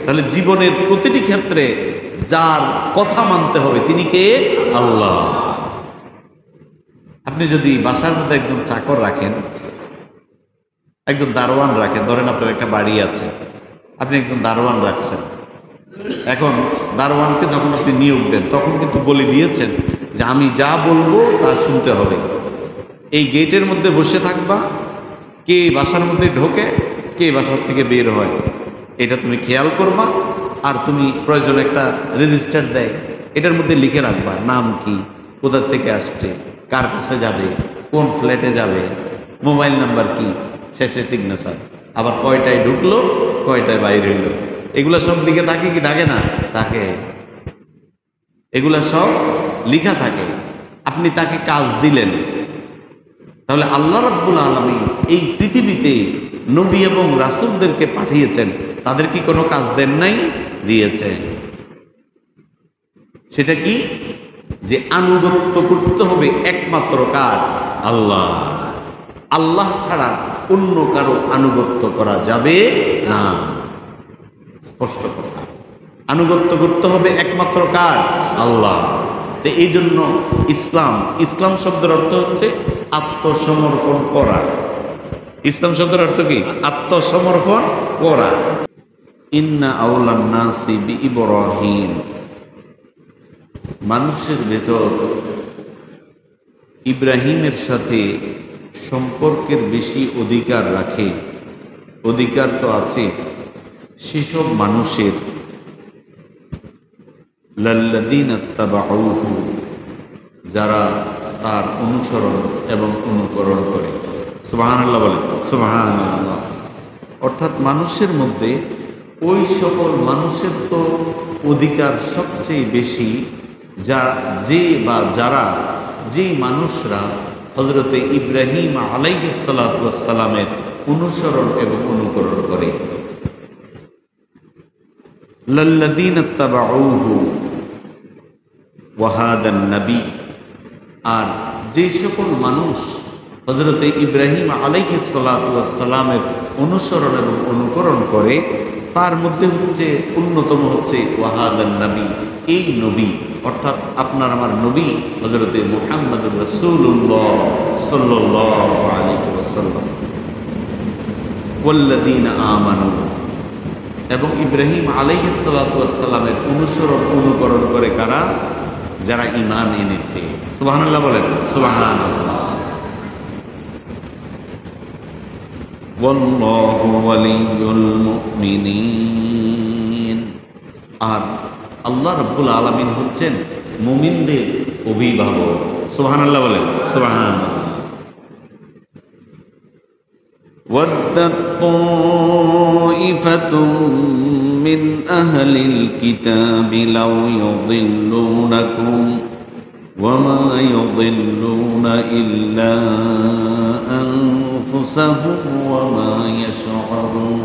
তাহলে জীবনের প্রতিটি ক্ষেত্রে যার কথা মানতে হবে তিনি কে? আল্লাহ। আপনি যদি বাসার মধ্যে একজন চাকর রাখেন, একজন দারোয়ান রাখেন, ধরেন আপনার একটা বাড়ি আছে, আপনি একজন দারোয়ান রাখছেন। এখন দারোয়ানকে যখন আপনি নিয়োগ দেন তখন কিন্তু বলে দিয়েছেন যে আমি যা বলবো তা শুনতে হবে, এই গেটের মধ্যে বসে থাকবা, কে বাসার মধ্যে ঢোকে কে বাসার থেকে বের হয় এটা তুমি খেয়াল করবা, আর তুমি প্রয়োজন একটা রেজিস্টার দেয় এটার মধ্যে লিখে রাখবা নাম কি, কোথা থেকে আসছে, কার কাছে যাবে, কোন ফ্ল্যাটে যাবে, মোবাইল নাম্বার কি, শেষে সিগনেচার, আবার কয়টায় ঢুকলো কয়টায় বাইরে হইলো, এগুলো সব লিখে থাকে কি থাকে না? থাকে। এগুলা সব লিখা থাকে। আপনি তাকে কাজ দিলেন, তাহলে আল্লাহ রাব্বুল আলামিন এই পৃথিবীতে নবী এবং রাসূলদেরকে পাঠিয়েছেন, তাদের কি কোনো কাজ দেন নাই? দিয়েছেন। সেটা কি? যে আনুগত্য করতে হবে একমাত্র কার? আল্লাহ। আল্লাহ ছাড়া অন্য কারো আনুগত্য করা যাবে না। স্পষ্ট কথা। আনুগত্য করতে হবে একমাত্র কার? আল্লাহ। তো এই জন্য ইসলাম শব্দের অর্থ হচ্ছে আত্মসমর্পণ করা। ইসলাম শব্দের অর্থ কি? আত্মসমর্পণ করা। ইন্না আউলান নাসি বিইব্রাহিম, মানুষের ভেতর ইব্রাহিমের সাথে সম্পর্কের বেশি অধিকার রাখে, অধিকার তো আছে সেসব মানুষের, লাল্লাযীনা ইত্তাবাউহু, যারা তার অনুসরণ এবং অনুকরণ করে। সুবহানাল্লাহ বলে, সুবহানাল্লাহ। অর্থাৎ মানুষের মধ্যে ওই সকল মানুষের তো অধিকার সবচেয়ে বেশি যারা যে মানুষরা হযরতে ইব্রাহিম আলাইহিস সালাতু ওয়াস সালামের অনুসরণ এবং অনুকরণ করে। লাল্লাযীনা ইত্তাবাউহু ওয়া হাদান নবী, আর যে সকল মানুষ হযরতে ইব্রাহিম আলাইহিস সালাতু ওয়াস সালামের অনুসরণ এবং অনুকরণ করে, তার মধ্যে হচ্ছে অন্যতম হচ্ছে ওয়া হাদান নবী, এই নবী অর্থাৎ আপনার আমার নবী হযরতে মুহাম্মদুর রাসূলুল্লাহ সাল্লাল্লাহু আলাইহি ওয়াসাল্লাম। ওয়াল্লাযীনা আমানু, এবং ইব্রাহিম আলাইহিস সালাতু ওয়াস সালামের অনুসরণ অনুকরণ করে কারা? যারা ঈমান এনেছে। সুবহানাল্লাহ বলেন, সুবহানাল্লাহ। ওয়াল্লাহু ওয়ালিয়ুল মুমিনিন, আর আল্লাহ রাব্বুল আলামিন হচ্ছেন মুমিনদের অভিভাবক। সুবহানাল্লাহ বলেন, সুবহানাল্লাহ। ওয়াদ্দাত তাইফাতুম মিন আহলিল কিতাবি লাউ ইউদিল্লুনাকুম ওয়া মা ইউদিল্লুনা ইল্লা আনফুসাহুম ওয়া মা ইয়াশউরুন।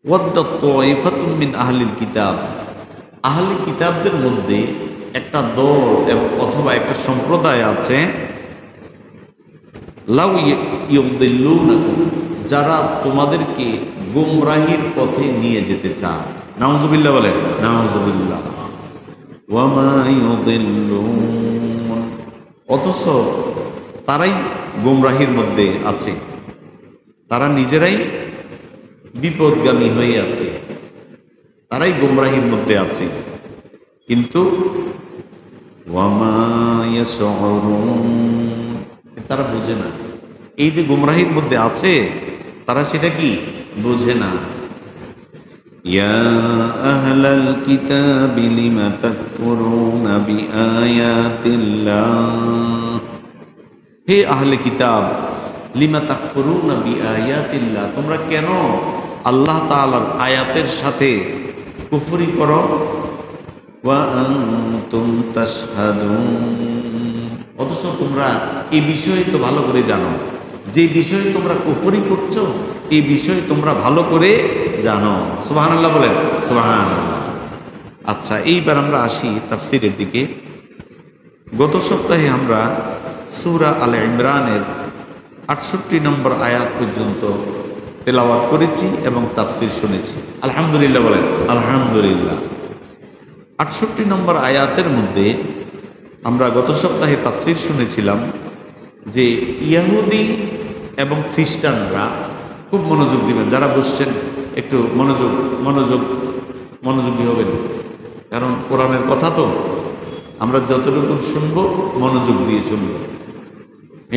ওয়াদ্দাত তাইফাতুম মিন আহলিল কিতাব, আহলি কিতাবদের মধ্যে একটা দল অথবা একটা সম্প্রদায় আছে, লাউ ইউদিল্লুনাকুম, যারা তোমাদেরকে গুমরাহির পথে নিয়ে যেতে চায়। নাউযুবিল্লাহ বলেন, নাউযুবিল্লাহ। ওয়া মা ইউদিল্লুন, অথচ তারাই গুমরাহির মধ্যে আছে, তারা নিজেরাই বিপদগামী হয়ে আছে, তারাই গুমরাহির মধ্যে আছে, কিন্তু ওয়া মা ইয়াশউরুন, তারা বোঝে না। এই যে গুমরাহির মধ্যে আছে তারা সেটা কি বোঝে না। ইয়া আহলাল কিতাবি লিমা তাকফুরুনা বিআয়াতিল্লাহ, হে আহলে কিতাব, লিমা তাকফুরুনা বিআয়াতিল্লাহ, তোমরা কেন আল্লাহ তাআলার আয়াতের সাথে কুফরি করো। ওয়া আনতুম তাশহাদুন, অথচ তোমরা এই বিষয়ে তো ভালো করে জানো, যে বিষয়ে তোমরা কুফরি করছো এই বিষয়ে তোমরা ভালো করে জানো। সুবহানাল্লাহ বলেন, সুবহানাল্লাহ। আচ্ছা, এইবার আমরা আসি তাফসীরের দিকে। গত সপ্তাহে আমরা সূরা আলে ইমরানের ৬৮ নম্বর আয়াত পর্যন্ত তেলাওয়াত করেছি এবং তাফসির শুনেছি। আলহামদুলিল্লাহ বলেন আলহামদুলিল্লাহ। 68 নম্বর আয়াতের মধ্যে আমরা গত সপ্তাহে তাফসির শুনেছিলাম যে ইহুদি এবং খ্রিস্টানরা, খুব মনোযোগ দিবেন যারা বসছেন, একটু মনোযোগী হবেন, কারণ কোরআনের কথা তো আমরা যতটুকু শুনবো মনোযোগ দিয়ে শুনবো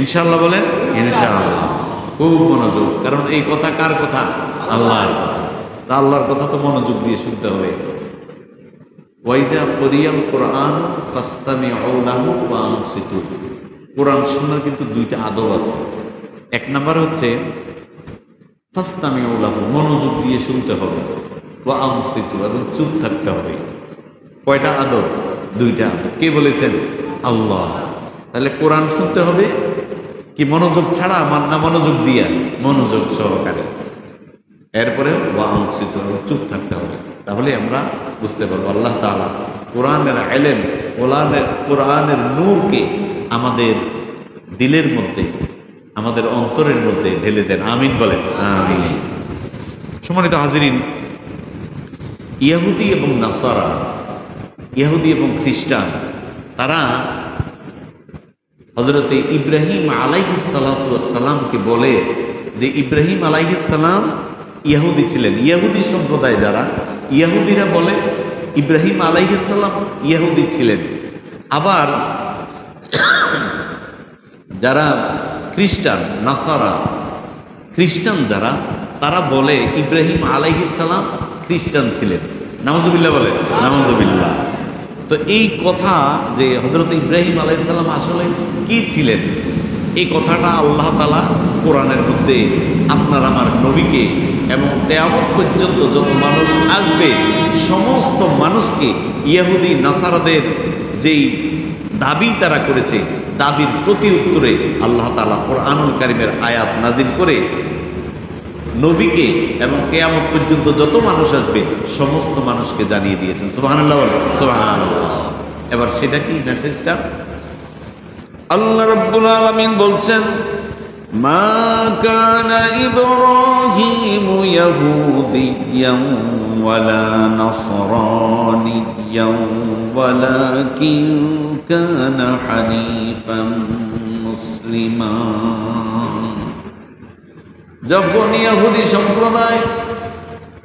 ইনশাআল্লাহ। বলেন ইনশাআল্লাহ, খুব মনোযোগ, কারণ এই কথা কার কথা? আল্লাহর কথা। আল্লাহর কথা তো মনোযোগ দিয়ে শুনতে হবে। ওয়াইজা করিয়াল কোরআন ফাস্তামিউ লাহু ওয়া আনসিতু। কোরআন শোনার কিন্তু দুইটা আদব আছে। এক নাম্বার হচ্ছে ফাস্তামিউ লাহু, মনোযোগ দিয়ে শুনতে হবে, ওয়া আনসিতু, এবং চুপ থাকতে হবে। কয়টা আদব? দুইটা আদব। কে বলেছেন? আল্লাহ। তাহলে কোরআন শুনতে হবে কি মনোযোগ ছাড়া, না মনোযোগ দিয়া? মনোযোগ সহকারে। এরপরে ওয়া আনসিতু, চুপ থাকতে হবে। তাহলে আমরা বুঝতে পারবো আল্লাহ তাআলা কোরআনের ইলম, কোরআনের নূরকে আমাদের দিলের মধ্যে, আমাদের অন্তরের মধ্যে ঢেলে দেন। আমিন বলেন আমিন। সম্মানিত হাজিরিন, ইহুদি এবং নাসারা, ইহুদি এবং খ্রিস্টান, তারা হযরতে ইব্রাহিম আলাইহিস সালাতু ওয়াস সালামকে বলে যে ইব্রাহিম আলাইহিস সালাম ইহুদি ছিলেন। ইহুদি সম্প্রদায় যারা, ইহুদিরা বলে ইব্রাহিম আলাইহিস সালাম ইহুদি ছিলেন। আবার যারা খ্রিস্টান, নাসারা, খ্রিস্টান যারা, তারা বলে ইব্রাহিম আলাইহিস সালাম খ্রিস্টান ছিলেন। নাউজুবিল্লাহ বলে নাউজুবিল্লাহ। তো এই কথা যে হযরত ইব্রাহিম আলাইহিস সালাম আসলে কি ছিলেন, এই কথাটা আল্লাহ তাআলা কোরআনের মধ্যে আপনার আমার নবীকে এবং কিয়ামত পর্যন্ত যত মানুষ আসবে সমস্ত মানুষকে, ইহুদি নাসারাদের যেই দাবি তারা করেছে, দাবির প্রতি উত্তরে আল্লাহ তাআলা কোরআনুল কারীমের আয়াত নাজিল করে নবীকে এবং কিয়ামত পর্যন্ত যত মানুষ আসবে সমস্ত মানুষকে জানিয়ে দিয়েছেন। সুবহানাল্লাহ, সুবহানাল্লাহ। এবার সেটা কি মেসেজটা? আল্লাহ রাব্বুল আলামিন বলছেন, মা কানা ইব্রাহিমু ইয়াহুদিয়্যান ওয়ালা নাসরানিয়্যান ওয়ালাকিন কানা হানিফান মুসলিমা। যখন ইহুদি সম্প্রদায়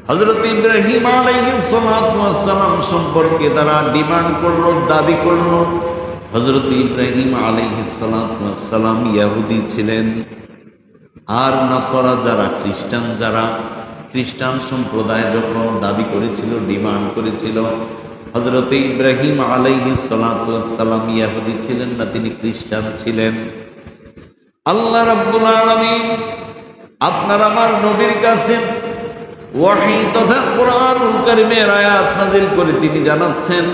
হযরত ইব্রাহিম আলাইহিস সালাতু ওয়াস সালাম সম্পর্কে তারা ডিমান্ড করলো, দাবি করলো, হযরত ইব্রাহিম আলাইহিস সালাতু ওয়াস সালাম ইহুদি ছিলেন, আর নাসারা যারা, খ্রিস্টান যারা, খ্রিস্টান সম্প্রদায় যখন দাবি করেছিল, ডিমান্ড করেছিল হযরত ইব্রাহিম আলাইহিস সালাতু ওয়াস সালাম ইহুদি ছিলেন না, তিনি খ্রিস্টান ছিলেন, আল্লাহ রাব্বুল আলামিন আপনার আমার নবীর কাছে ওয়াহী তথা কোরআনুল কারীমের আয়াত নাযিল করে তিনি জানাচ্ছেন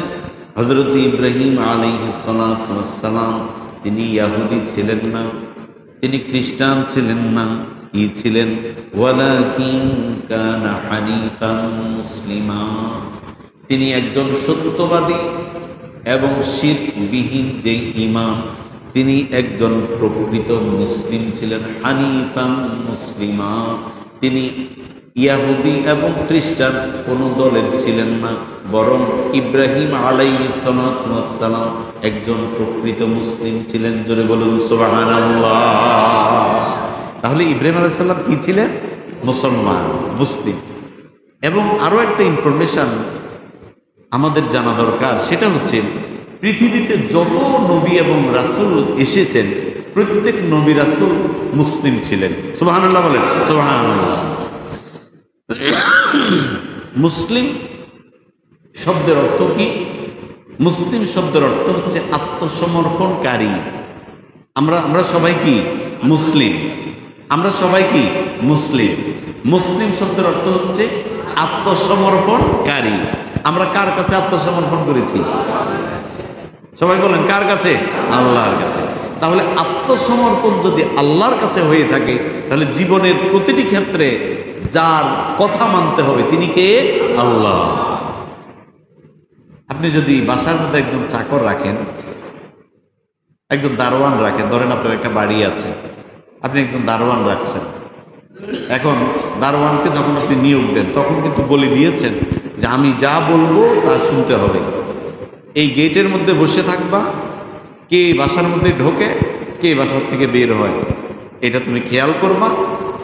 হযরত ইব্রাহিম আলাইহিস সালাতু ওয়াস সালাম তিনি ইহুদি ছিলেন না, তিনি খ্রিস্টান ছিলেন না, কি ছিলেন? ওয়ালাকিন কানা হানিফান মুসলিমা, তিনি একজন সত্যবাদী এবং শিরকবিহীন যে ঈমান, তিনি একজন প্রকৃত মুসলিম ছিলেন। হানিফান মুসলিমা, তিনি ইহুদি এবং খ্রিস্টান কোন দলের ছিলেন না, বরং ইব্রাহিম আলাইহিস সালাতু ওয়াস সালাম একজন প্রকৃত মুসলিম ছিলেন। জোরে বলুন সুবহানাল্লাহ। তাহলে ইব্রাহিম আলাইহিস সালাম কি ছিলেন? মুসলমান, মুসলিম। এবং আরো একটা ইনফরমেশন আমাদের জানা দরকার, সেটা হচ্ছে পৃথিবীতে যত নবী এবং রাসূল এসেছেন প্রত্যেক নবী রাসূল মুসলিম ছিলেন। সুবহানাল্লাহ বলেন সুবহানাল্লাহ। মুসলিম শব্দের অর্থ কি? মুসলিম শব্দের অর্থ হচ্ছে আত্মসমর্পণকারী। আমরা সবাই কি মুসলিম? আমরা সবাই কি মুসলিম? মুসলিম শব্দের অর্থ হচ্ছে আত্মসমর্পণকারী। আমরা কার কাছে আত্মসমর্পণ করেছি? সবাই বলেন কার কাছে? আল্লাহর কাছে। তাহলে আত্মসমর্পণ যদি আল্লাহর কাছে হয়ে থাকে তাহলে জীবনের প্রতিটি ক্ষেত্রে যার কথা মানতে হবে তিনি কে? আল্লাহ। আপনি যদি বাসার মধ্যে একজন চাকর রাখেন, একজন দারোয়ান রাখেন, ধরেন আপনার একটা বাড়ি আছে, আপনি একজন দারোয়ান রাখছেন, এখন দারোয়ানকে যখন আপনি নিয়োগ দেন তখন কিন্তু বলে দিয়েছেন যে আমি যা বলবো তা শুনতে হবে। এই গেটের মধ্যে বসে থাকবা, কে বাসার মধ্যে ঢোকে, কে বাসার থেকে বের হয়, এটা তুমি খেয়াল করবা।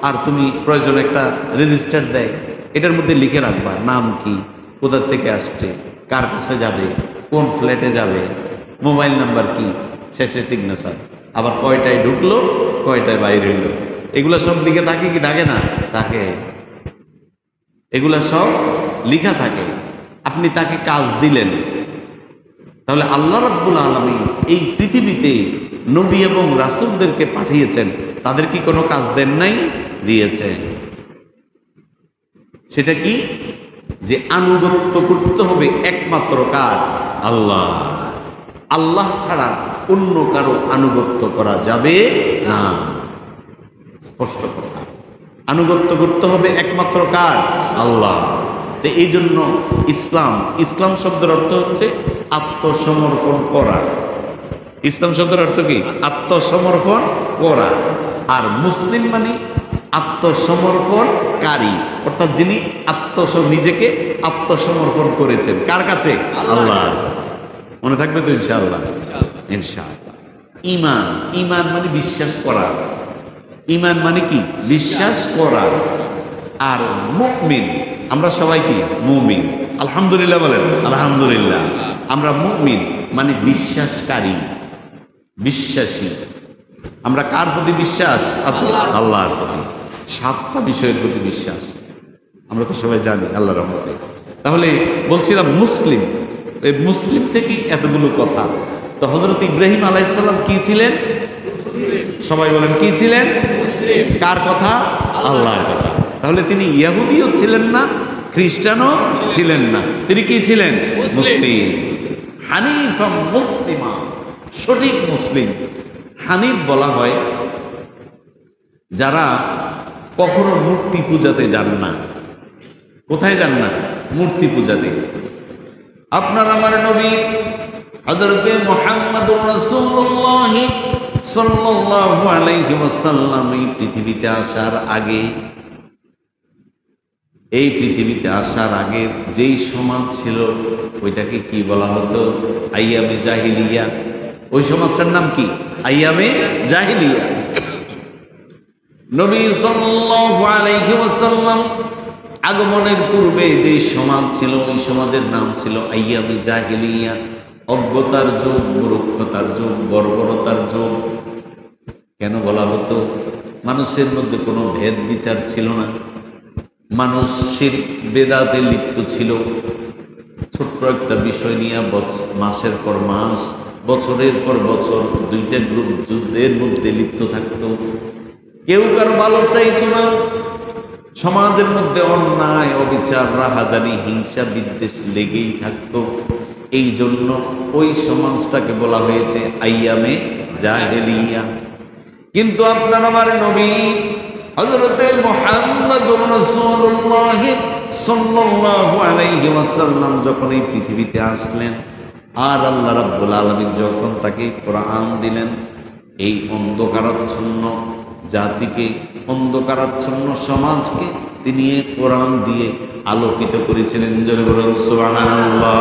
আর তুমি প্রয়োজন একটা রেজিস্টার দেয়, এটার মধ্যে লিখে রাখবা নাম কি, কোথা থেকে আসছে, কার কাছে যাবে, কোন ফ্ল্যাটে যাবে, মোবাইল নাম্বার কি, শেষে সিগনেচার, আবার কয়টায় ঢুকলো কয়টায় বাইরে হইলো, এগুলো সব লিখে থাকে কি থাকে না? থাকে। এগুলা সব লিখা থাকে। আপনি তাকে কাজ দিলেন, তাহলে আল্লাহ রাব্বুল আলামিন এই পৃথিবীতে নবী এবং রাসূলদেরকে পাঠিয়েছেন, তাদের কি কোনো কাজ দেন নাই? দিয়েছেন। সেটা কি? যে আনুগত্য করতে হবে একমাত্র কার? আল্লাহ। আল্লাহ ছাড়া অন্য কারো আনুগত্য করা যাবে না। স্পষ্ট কথা। আনুগত্য করতে হবে একমাত্র কার? আল্লাহ। তো এই জন্য ইসলাম শব্দের অর্থ হচ্ছে আত্মসমর্পণ করা। ইসলাম শব্দের অর্থ কি? আত্মসমর্পণ করা। আর মুসলিম মানে আত্মসমর্পণকারী, অর্থাৎ যিনি নিজেকে আত্মসমর্পণ করেছেন। কার কাছে? আল্লাহর কাছে। মনে থাকবে তো ইনশাআল্লাহ? ইনশাআল্লাহ। ঈমান মানে বিশ্বাস করা। ঈমান মানে কি? বিশ্বাস করা। আর মুমিন, আমরা সবাই কি? মুমিন। আলহামদুলিল্লাহ বলেন। আলহামদুলিল্লাহ। আমরা মুমিন মানে বিশ্বাসকারী, বিশ্বাসী। আমরা কার প্রতি বিশ্বাস আছে? আল্লাহর প্রতি। 7টা বিষয়ের প্রতি বিশ্বাস আমরা তো সবাই জানি আল্লাহর রহমতে। তাহলে বলছিলাম মুসলিম, এই মুসলিম থেকে এতগুলো কথা। তো হযরত ইব্রাহিম আলাইহিস সালাম কি ছিলেন? সবাই বলেন কি ছিলেন? মুসলিম। কার কথা? আল্লাহর কথা। তাহলে তিনি ইহুদিও ছিলেন না, খ্রিস্টানও ছিলেন না, তিনি কি ছিলেন? মুসলিম। হানিফাম মুসলিমা, সঠিক মুসলিম। হানিফ বলা হয় যারা কখনো মূর্তি পূজাতে যান না। কোথায় যান না? মূর্তি পূজাতে। আপনার আমার নবী হযরতে মুহাম্মদুর রাসূলুল্লাহ সাল্লাল্লাহু আলাইহি ওয়াসাল্লাম এই পৃথিবীতে আসার আগে, এই পৃথিবীতে আসার আগে যেই সমাজ ছিল ওইটাকে কি বলা হতো? আইয়ামে জাহিলিয়া। ওই সমাজটার নাম কি? আইয়ামে জাহিলিয়া। নবী সাল্লাল্লাহু আলাইহি ওয়াসাল্লাম আগমনের পূর্বে যে সমাজ ছিল ওই সমাজের নাম ছিল আইয়ামে জাহিলিয়া। অজ্ঞতার যুগ, মূর্খতার যুগ, বর্বরতার যুগ। কেন বলা হতো? মানুষের মধ্যে কোনো ভেদ বিচার ছিল না। মানুষ শিরক বেদাতে লিপ্ত ছিল। ছোট্ট একটা বিষয় নিয়ে মাসের পর মাস, বছরের পর বছর দুইটা গ্রুপ যুদ্ধের মধ্যে লিপ্ত থাকত। কেউ কারো ভালো চাইতো না। সমাজের মধ্যে অন্যায়, অবিচার, রাহাজানি, হিংসা, বিদ্বেষ লেগেই থাকতো। এই জন্য ওই সমাজটাকে বলা হয়েছে আইয়ামে জাহেলিয়া। কিন্তু আপনার আমার নবী হযরতে মুহাম্মদুর রাসূলুল্লাহ সাল্লাল্লাহু আলাইহি ওয়াসাল্লাম যখন এই পৃথিবীতে আসলেন, আর আল্লাহ রাব্বুল আলামিন যখন তাকে কোরআন দিলেন, এই অন্ধকারাচ্ছন্ন জাতিকে, অন্ধকারাচ্ছন্ন সমাজকে তিনি কোরআন দিয়ে আলোকিত করেছিলেন। জোরে বলুন সুবহানাল্লাহ।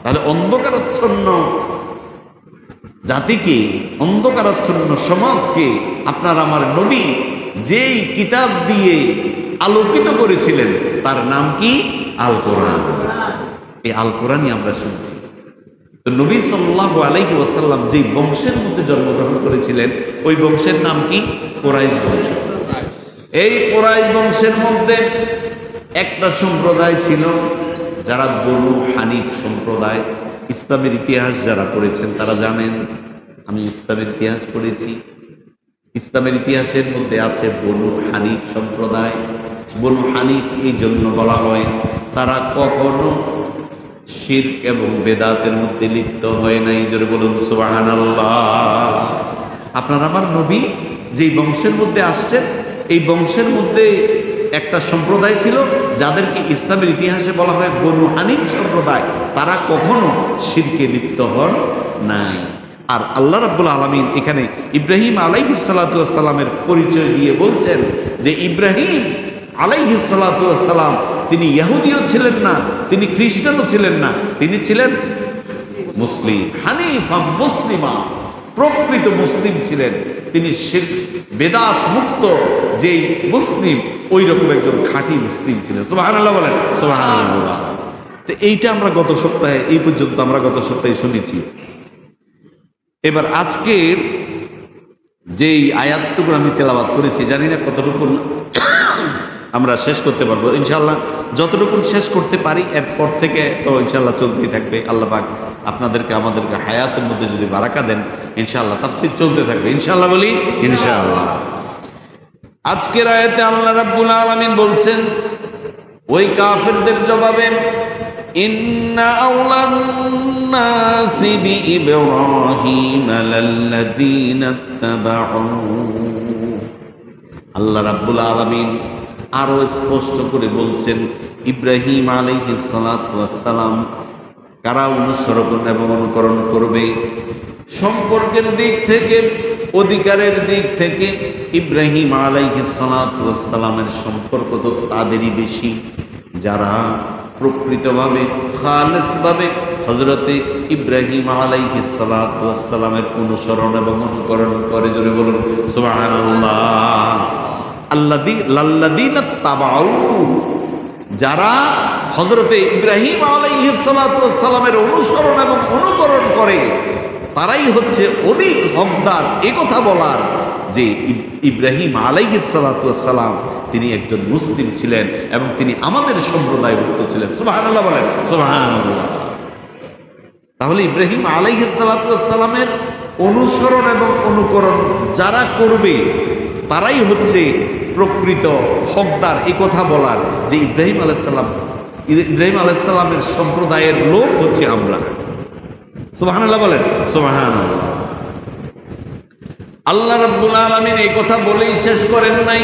তাহলে অন্ধকারাচ্ছন্ন জাতিকে, অন্ধকারাচ্ছন্ন সমাজকে আপনার আমার নবী যেই কিতাব দিয়ে আলোকিত করেছিলেন তার নাম কি? আল কোরআন। এই আল কোরআনই আমরা শুনছি। তো নবী সাল্লাল্লাহু আলাইহি ওয়াসাল্লাম যেই বংশের মধ্যে জন্মগ্রহণ করেছিলেন ওই বংশের নাম কি? কুরাইশ বংশ। এই কুরাইশ বংশের মধ্যে একটা সম্প্রদায় ছিল যারা বনু হানিফ সম্প্রদায়। ইসলামের ইতিহাস যারা পড়েছেন তারা জানেন, আমি ইসলামের ইতিহাস পড়েছি। ইসলামের ইতিহাসের মধ্যে আছে বনু হানিফ সম্প্রদায়। বনু হানিফ এই জন্য বলা হয় তারা কখনো শিরক এবং বেদাতের মধ্যে লিপ্ত হয় নাই। জোরে বলুন সুবহানাল্লাহ। আপনার আমার নবী যেই বংশের মধ্যে আসছেন এই বংশের মধ্যে একটা সম্প্রদায় ছিল যাদেরকে ইসলামের ইতিহাসে বলা হয় বনু হানিফ সম্প্রদায়। তারা কখনো শিরকে লিপ্ত হন নাই। আর আল্লাহ রাব্বুল আলামিন এখানে ইব্রাহিম আলাইহিস সালাতু ওয়াস সালামের পরিচয় দিয়ে বলছেন যে ইব্রাহিম আলাইহিস সালাতু ওয়াস সালাম তিনি ইহুদিও ছিলেন না, তিনি খ্রিস্টানও ছিলেন না, তিনি ছিলেন মুসলিম, হানিফা মুসলিমা, প্রকৃত মুসলিম ছিলেন। তিনি শিরক বেদাত মুক্ত যেই মুসলিম, ওই রকম একজন খাঁটি মুসলিম ছিলেন। সুবহানাল্লাহ বলেন, সুবহানাল্লাহ। তো এইটা আমরা গত সপ্তাহে, এই পর্যন্ত আমরা গত সপ্তাহে শুনেছি। এবার আজকের যেই আয়াতটুকু আমি তেলাওয়াত করেছি, জানি না কতটুকু আমরা শেষ করতে পারবো। ইনশাআল্লাহ যতটুকু শেষ করতে পারি, এরপর থেকে তো ইনশাআল্লাহ চলতেই থাকবে। আল্লাহ পাক আপনাদেরকে আমাদেরকে হায়াতের মধ্যে যদি বারাকা দেন, ইনশাআল্লাহ তাফসীর চলতে থাকবে। ইনশাআল্লাহ বলি, ইনশাআল্লাহ। আজকের আয়াতে আল্লাহ রাব্বুল আলামিন বলছেন ওই কাফেরদের জবাবে, ইন্না আওলান নাসি বিইব্রাহিম লাল্লাযীনা ইত্তাবাউ। আল্লাহ রাব্বুল আলামিন আরো স্পষ্ট করে বলছেন ইব্রাহিম আলাইহিস সালাতু ওয়াস সালাম কারা অনুসরণ এবং অনুকরণ করবে। সম্পর্কের দিক থেকে, অধিকারের দিক থেকে ইব্রাহিম আলাইহিস সালাতু ওয়াস সালামের সম্পর্ক তো তাদেরই বেশি যারা প্রকৃতভাবে খালেসভাবে হযরতে ইব্রাহিম আলাইহিস সালাতু ওয়াস সালামের অনুসরণ এবং অনুকরণ করে। জোরে বলুন সুবহানাল্লাহ। লাল্লাযীনা তাবাউ, যারা হযরতে ইব্রাহিম আলাইহিস সালাতু ওয়াস সালামের অনুসরণ এবং অনুকরণ করে, তারাই হচ্ছে অধিক হকদার এ কথা বলার যে ইব্রাহিম আলাইহিস সালাতু ওয়াস সালাম তিনি একজন মুসলিম ছিলেন এবং তিনি আমাদের সম্প্রদায়ভুক্ত ছিলেন। সুবহানাল্লাহ বলেন, সুবহানাল্লাহ। তাহলে ইব্রাহিম আলাইহিস সালাতু ওয়াস সালামের অনুসরণ এবং অনুকরণ যারা করবে, তারাই হচ্ছে প্রকৃত হকদার এই কথা বলার যে ইব্রাহিম আলাইহিস সালামের সম্প্রদায়ের লোক হচ্ছে আমরা। সুবহানাল্লাহ বলেন, সুবহানাল্লাহ। আল্লাহ রাব্বুল আলামিন এই কথা বলেই শেষ করেন নাই,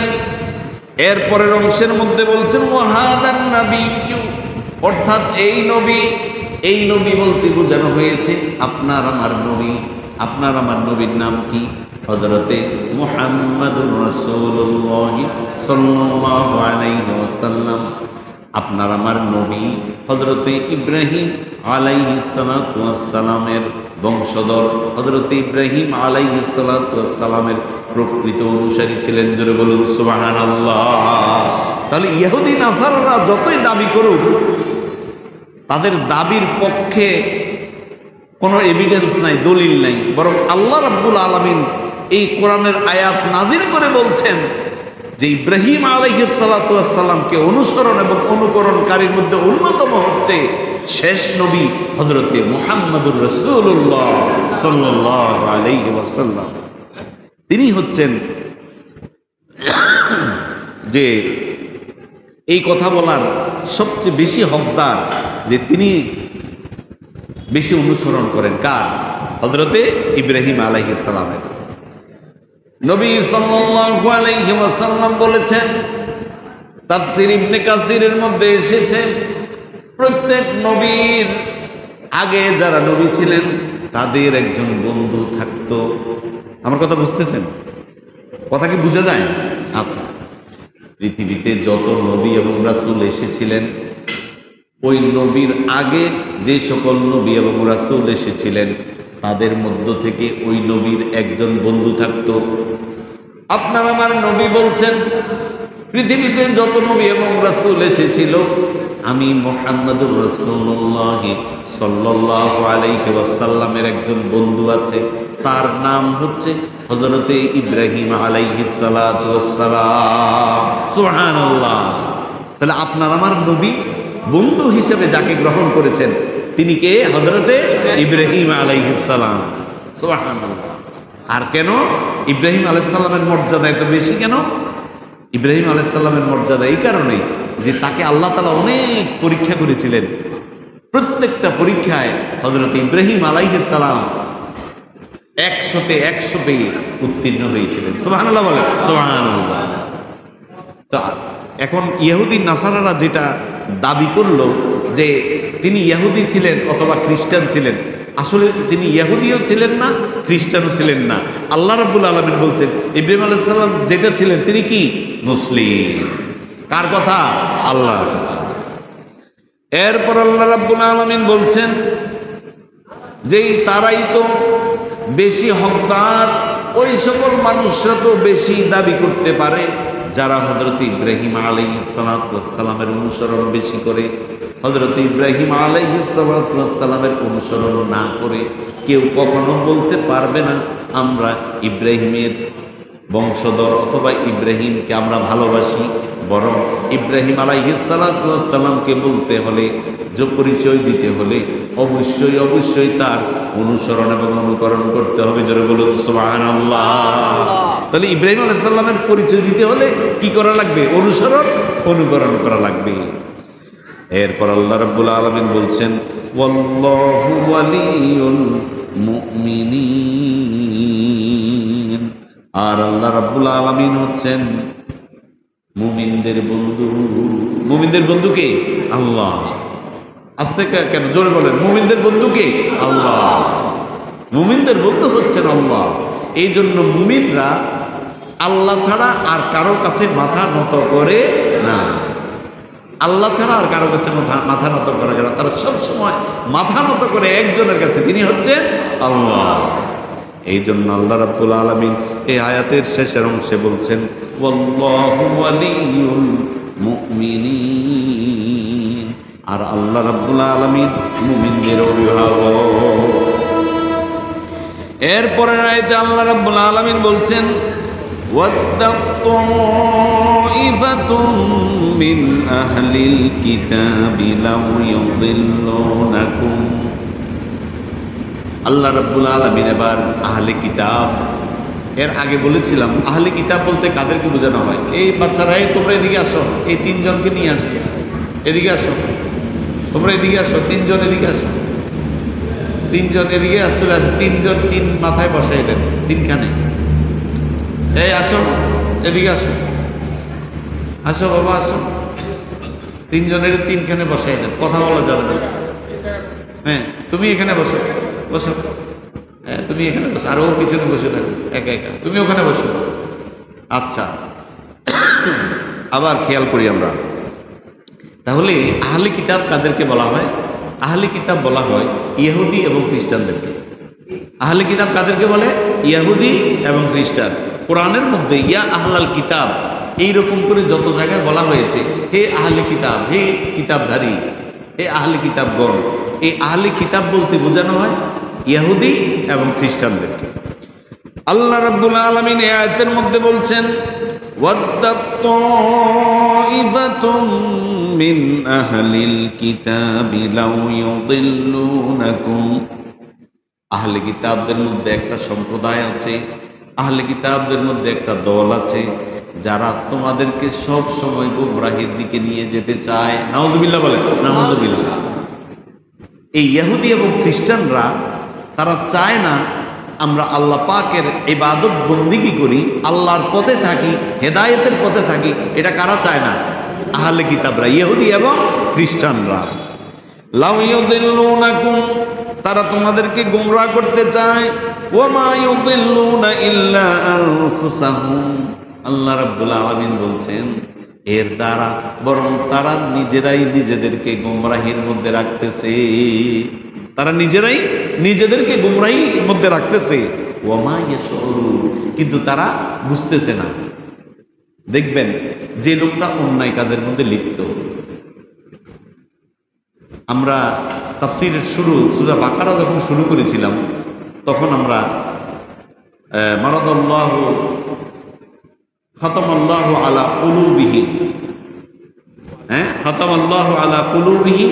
এরপরের অংশের মধ্যে বলছেন ওয়াহাদান নাবিয়্যু, অর্থাৎ এই নবী বলতে বোঝানো হয়েছে আপনার আমার নবী। আপনার আমার নবীর নাম কি? হযরতে মুহাম্মাদুর রাসূলুল্লাহ সাল্লাল্লাহু আলাইহি ওয়াসাল্লাম। আপনার আমার নবী হযরতে ইব্রাহিম আলাইহিস সালাতু ওয়াস সালামের বংশধর, হযরতে ইব্রাহিম আলাইহিস সালাতু ওয়াস সালামের প্রকৃত অনুসারী ছিলেন। জোরে বলুন সুবহানাল্লাহ। তাহলে ইহুদি নাসারারা যতই দাবি করুক, তাদের দাবির পক্ষে কোনো এভিডেন্স নাই, দলিল নাই, বরং আল্লাহ রাব্বুল আলামিন এই কোরআনের আয়াত নাজিল করে বলছেন যে ইব্রাহিম আলাইহিস সালাতু ওয়াস সালামকে অনুসরণ এবং অনুকরণকারীর মধ্যে অন্যতম হচ্ছে শেষ নবী হযরতে মুহাম্মাদুর রাসূলুল্লাহ সাল্লাল্লাহু আলাইহি ওয়াসাল্লাম। তিনি হচ্ছেন যে এই কথা বলার সবচেয়ে বেশি হকদার, যে তিনি বেশি অনুসরণ করেন কার? হযরতে ইব্রাহিম আলাইহিস সালামের। নবী সাল্লাল্লাহু আলাইহি ওয়াসাল্লাম বলেছেন, তাফসীর ইবনে কাসিরের মধ্যে এসেছে, প্রত্যেক নবীর আগে যারা নবী ছিলেন তাদের একজন বন্ধু থাকতো। আমার কথা বুঝতেছেন? কথা কি বোঝা যায়? আচ্ছা, পৃথিবীতে যত নবী এবং রাসূল এসেছিলেন, ওই নবীর আগে যে সকল নবী এবং রাসূল এসেছিলেন তাদের মধ্য থেকে ওই নবীর একজন বন্ধু থাকতো। আপনার আমার নবী বলছেন, পৃথিবীতে যত নবী এবং রাসূল এসেছিল, আমি মুহাম্মাদুর রাসূলুল্লাহ সাল্লাল্লাহু আলাইহি ওয়াসাল্লামের একজন বন্ধু আছে, তার নাম হচ্ছে হযরতে ইব্রাহিম আলাইহিস সালাতু ওয়াস সালাম। সুবহানাল্লাহ। তাহলে আপনার আমার নবী বন্ধু হিসেবে যাকে গ্রহণ করেছেন তিনি কে? হযরতে ইব্রাহিম আলাইহিস সালাম। সুবহানাল্লাহ। আর কেন ইব্রাহিম আলাইহিস সালামের মর্যাদা এত বেশি? কেন ইব্রাহিম আলাইহিস সালামের মর্যাদা? এই কারণে যে তাকে আল্লাহ তাআলা অনেক পরীক্ষা করেছিলেন। প্রত্যেকটা পরীক্ষায় হযরত ইব্রাহিম আলাইহিস সালাম 100-তে উত্তীর্ণ হয়েছিলেন। সুবহানাল্লাহ বলেন, সুবহানাল্লাহ। তো এখন ইহুদি নাসারারা যেটা দাবি করলো যে তিনি ইহুদি ছিলেন অথবা খ্রিস্টান ছিলেন, আসলে তিনি ইহুদিও ছিলেন না, খ্রিস্টানও ছিলেন না। আল্লাহ রাব্বুল আলামিন বলছেন ইব্রাহিম আলাইহিস সালাম যেটা ছিলেন তিনি কি মুসলিম। কার কথা? আল্লাহর কথা। এরপর আল্লাহ রাব্বুল আলামিন বলছেন যেই তারাই তো বেশি হকদার, ওই সকল মানুষরা তো বেশি দাবি করতে পারে যারা হযরত ইব্রাহিম আলাইহিস সালাতু ওয়াস সালামের অনুসরণ বেশি করে। হযরত ইব্রাহিম আলাইহিস সালাতু ওয়াস সালামের অনুসরণ না করে কেউ কখনো বলতে পারবে না আমরা ইব্রাহিমের বংশধর অথবা ইব্রাহিমকে আমরা ভালোবাসি। বরং ইব্রাহিম আলাইহিস সালাতু ওয়াস সালামকে বলতে হলে, যে পরিচয় দিতে হলে অবশ্যই অবশ্যই তার অনুসরণ এবং অনুকরণ করতে হবে। জোরে বলুন সুবহানাল্লাহ। তাহলে ইব্রাহিম আলাইহিস সালামের পরিচয় দিতে হলে কি করা লাগবে? অনুসরণ অনুকরণ করা লাগবে। এরপর আল্লাহ রাব্বুল আলামিন বলছেন ওয়াল্লাহু ওয়ালিয়ুল মুমিনিন, আর আল্লাহ রাব্বুল আলামিন হচ্ছেন মুমিনদের বন্ধু। মুমিনদের বন্ধু কে? আল্লাহ। আস্তে কেন? জোরে বলেন। মুমিনদের বন্ধু কে? আল্লাহ। মুমিনদের বন্ধু হচ্ছেন আল্লাহ। এই জন্য মুমিনরা আল্লাহ ছাড়া আর কারো কাছে মাথা নত করে না। আল্লাহ ছাড়া আর কারো কাছে মাথা নত করে না। তারা সবসময় মাথা নত করে একজনের কাছে, তিনি হচ্ছেন আল্লাহ। এই জন্য আল্লাহ রাব্বুল আলামিন এই আয়াতের শেষের অংশে বলছেন ওয়াল্লাহু ওয়ালিয়ুল মুমিনিন, আর আল্লাহ রাব্বুল আলামিন মুমিনদের অভিভাবক। এরপরের আয়াতে আল্লাহ রাব্বুল আলামিন বলছেন ওয়াদ্দাত তাইফাতুম মিন আহলিল কিতাবি লাউ ইউদিল্লুনাকুম। আল্লাহ রাব্বুল আলামিন এবার আহলে কিতাব, এর আগে বলেছিলাম আহলে কিতাব বলতে কাদেরকে বোঝানো হয়? এই বাচ্চারা, এই তোমরা এদিকে আসো, এই তিনজনকে নিয়ে আসো, এদিকে আসো, তোমরা এদিকে আসো, তিনজন এদিকে আসো, তিনজন এদিকে চলে আসো, তিনজন তিন মাথায় বসাই দেন, তিনখানে। এই আসো, এদিকে আসো, আসো বাবা আসো, তিনজনের তিনখানে বসাই দেন, কথা বলা যাবে না। হ্যাঁ, তুমি এখানে বসো, বসো, হ্যাঁ তুমি এখানে বসো, আর ও পিছনে বসে থাকো একা একা, তুমি ওখানে বসো। আচ্ছা, আবার খেয়াল করি আমরা, তাহলে আহলে কিতাব কাদেরকে বলা হয়? আহলে কিতাব বলা হয় ইহুদি এবং খ্রিস্টানদেরকে। আহলে কিতাব কাদেরকে বলে? ইহুদি এবং খ্রিস্টান। কোরআনের মধ্যে ইয়া আহলাল কিতাব এইরকম করে যত জায়গায় বলা হয়েছে, হে আহলে কিতাব, হে কিতাবধারী, হে আহলে কিতাবগণ, এই আহলে কিতাব বলতে বোঝানো হয় ইহুদি এবং খ্রিস্টানদেরকে। আল্লাহ রাব্বুল আলামিন এই আয়াতের মধ্যে বলছেন ওয়াদ্দাত তাইফাতুম মিন আহলিল কিতাবি লাউ ইউদিল্লুনাকুম। আহলে কিতাবদের মধ্যে একটা সম্প্রদায় আছে, আহলে কিতাবদের মধ্যে একটা দল আছে যারা তোমাদেরকে সব সময় গোমরাহির দিকে নিয়ে যেতে চায়। নাউজুবিল্লাহ বলেন, নাউজুবিল্লাহ। এই ইহুদি এবং খ্রিস্টানরা তারা চায় না আমরা আল্লাহ পাকের ইবাদত বন্দিগি করি, আল্লাহর পথে থাকি, হেদায়েতের পথে থাকি। এটা কারা চায় না? আহলে কিতাবরা, ইহুদি এবং খ্রিস্টানরা। লাউ ইউদিল্লুনাকুম, তারা তোমাদেরকে গোমরাহ করতে চায়। ওয়া মা ইউদিল্লুনা ইল্লা আনফুসাহুম। আল্লাহ রাব্বুল আলামিন বলছেন এর দ্বারা বরং তারা নিজেরাই নিজেদেরকে গোমরাহির মধ্যে রাখতেছে। তারা নিজেরাই নিজেদেরকে গোমরাহির মধ্যে রাখতেছে। ওয়া মা ইয়াশউরুন, কিন্তু তারা বুঝতেছে না। দেখবেন যে লোকটা অন্যায় কাজের মধ্যে লিপ্ত, আমরা তাফসীরের শুরু সূরা বাকারা যখন শুরু করেছিলাম তখন আমরা মারাদাল্লাহু খাতামাল্লাহু আলা কুলুবিহিম, হ্যাঁ খাতামাল্লাহু আলা কুলুবিহিম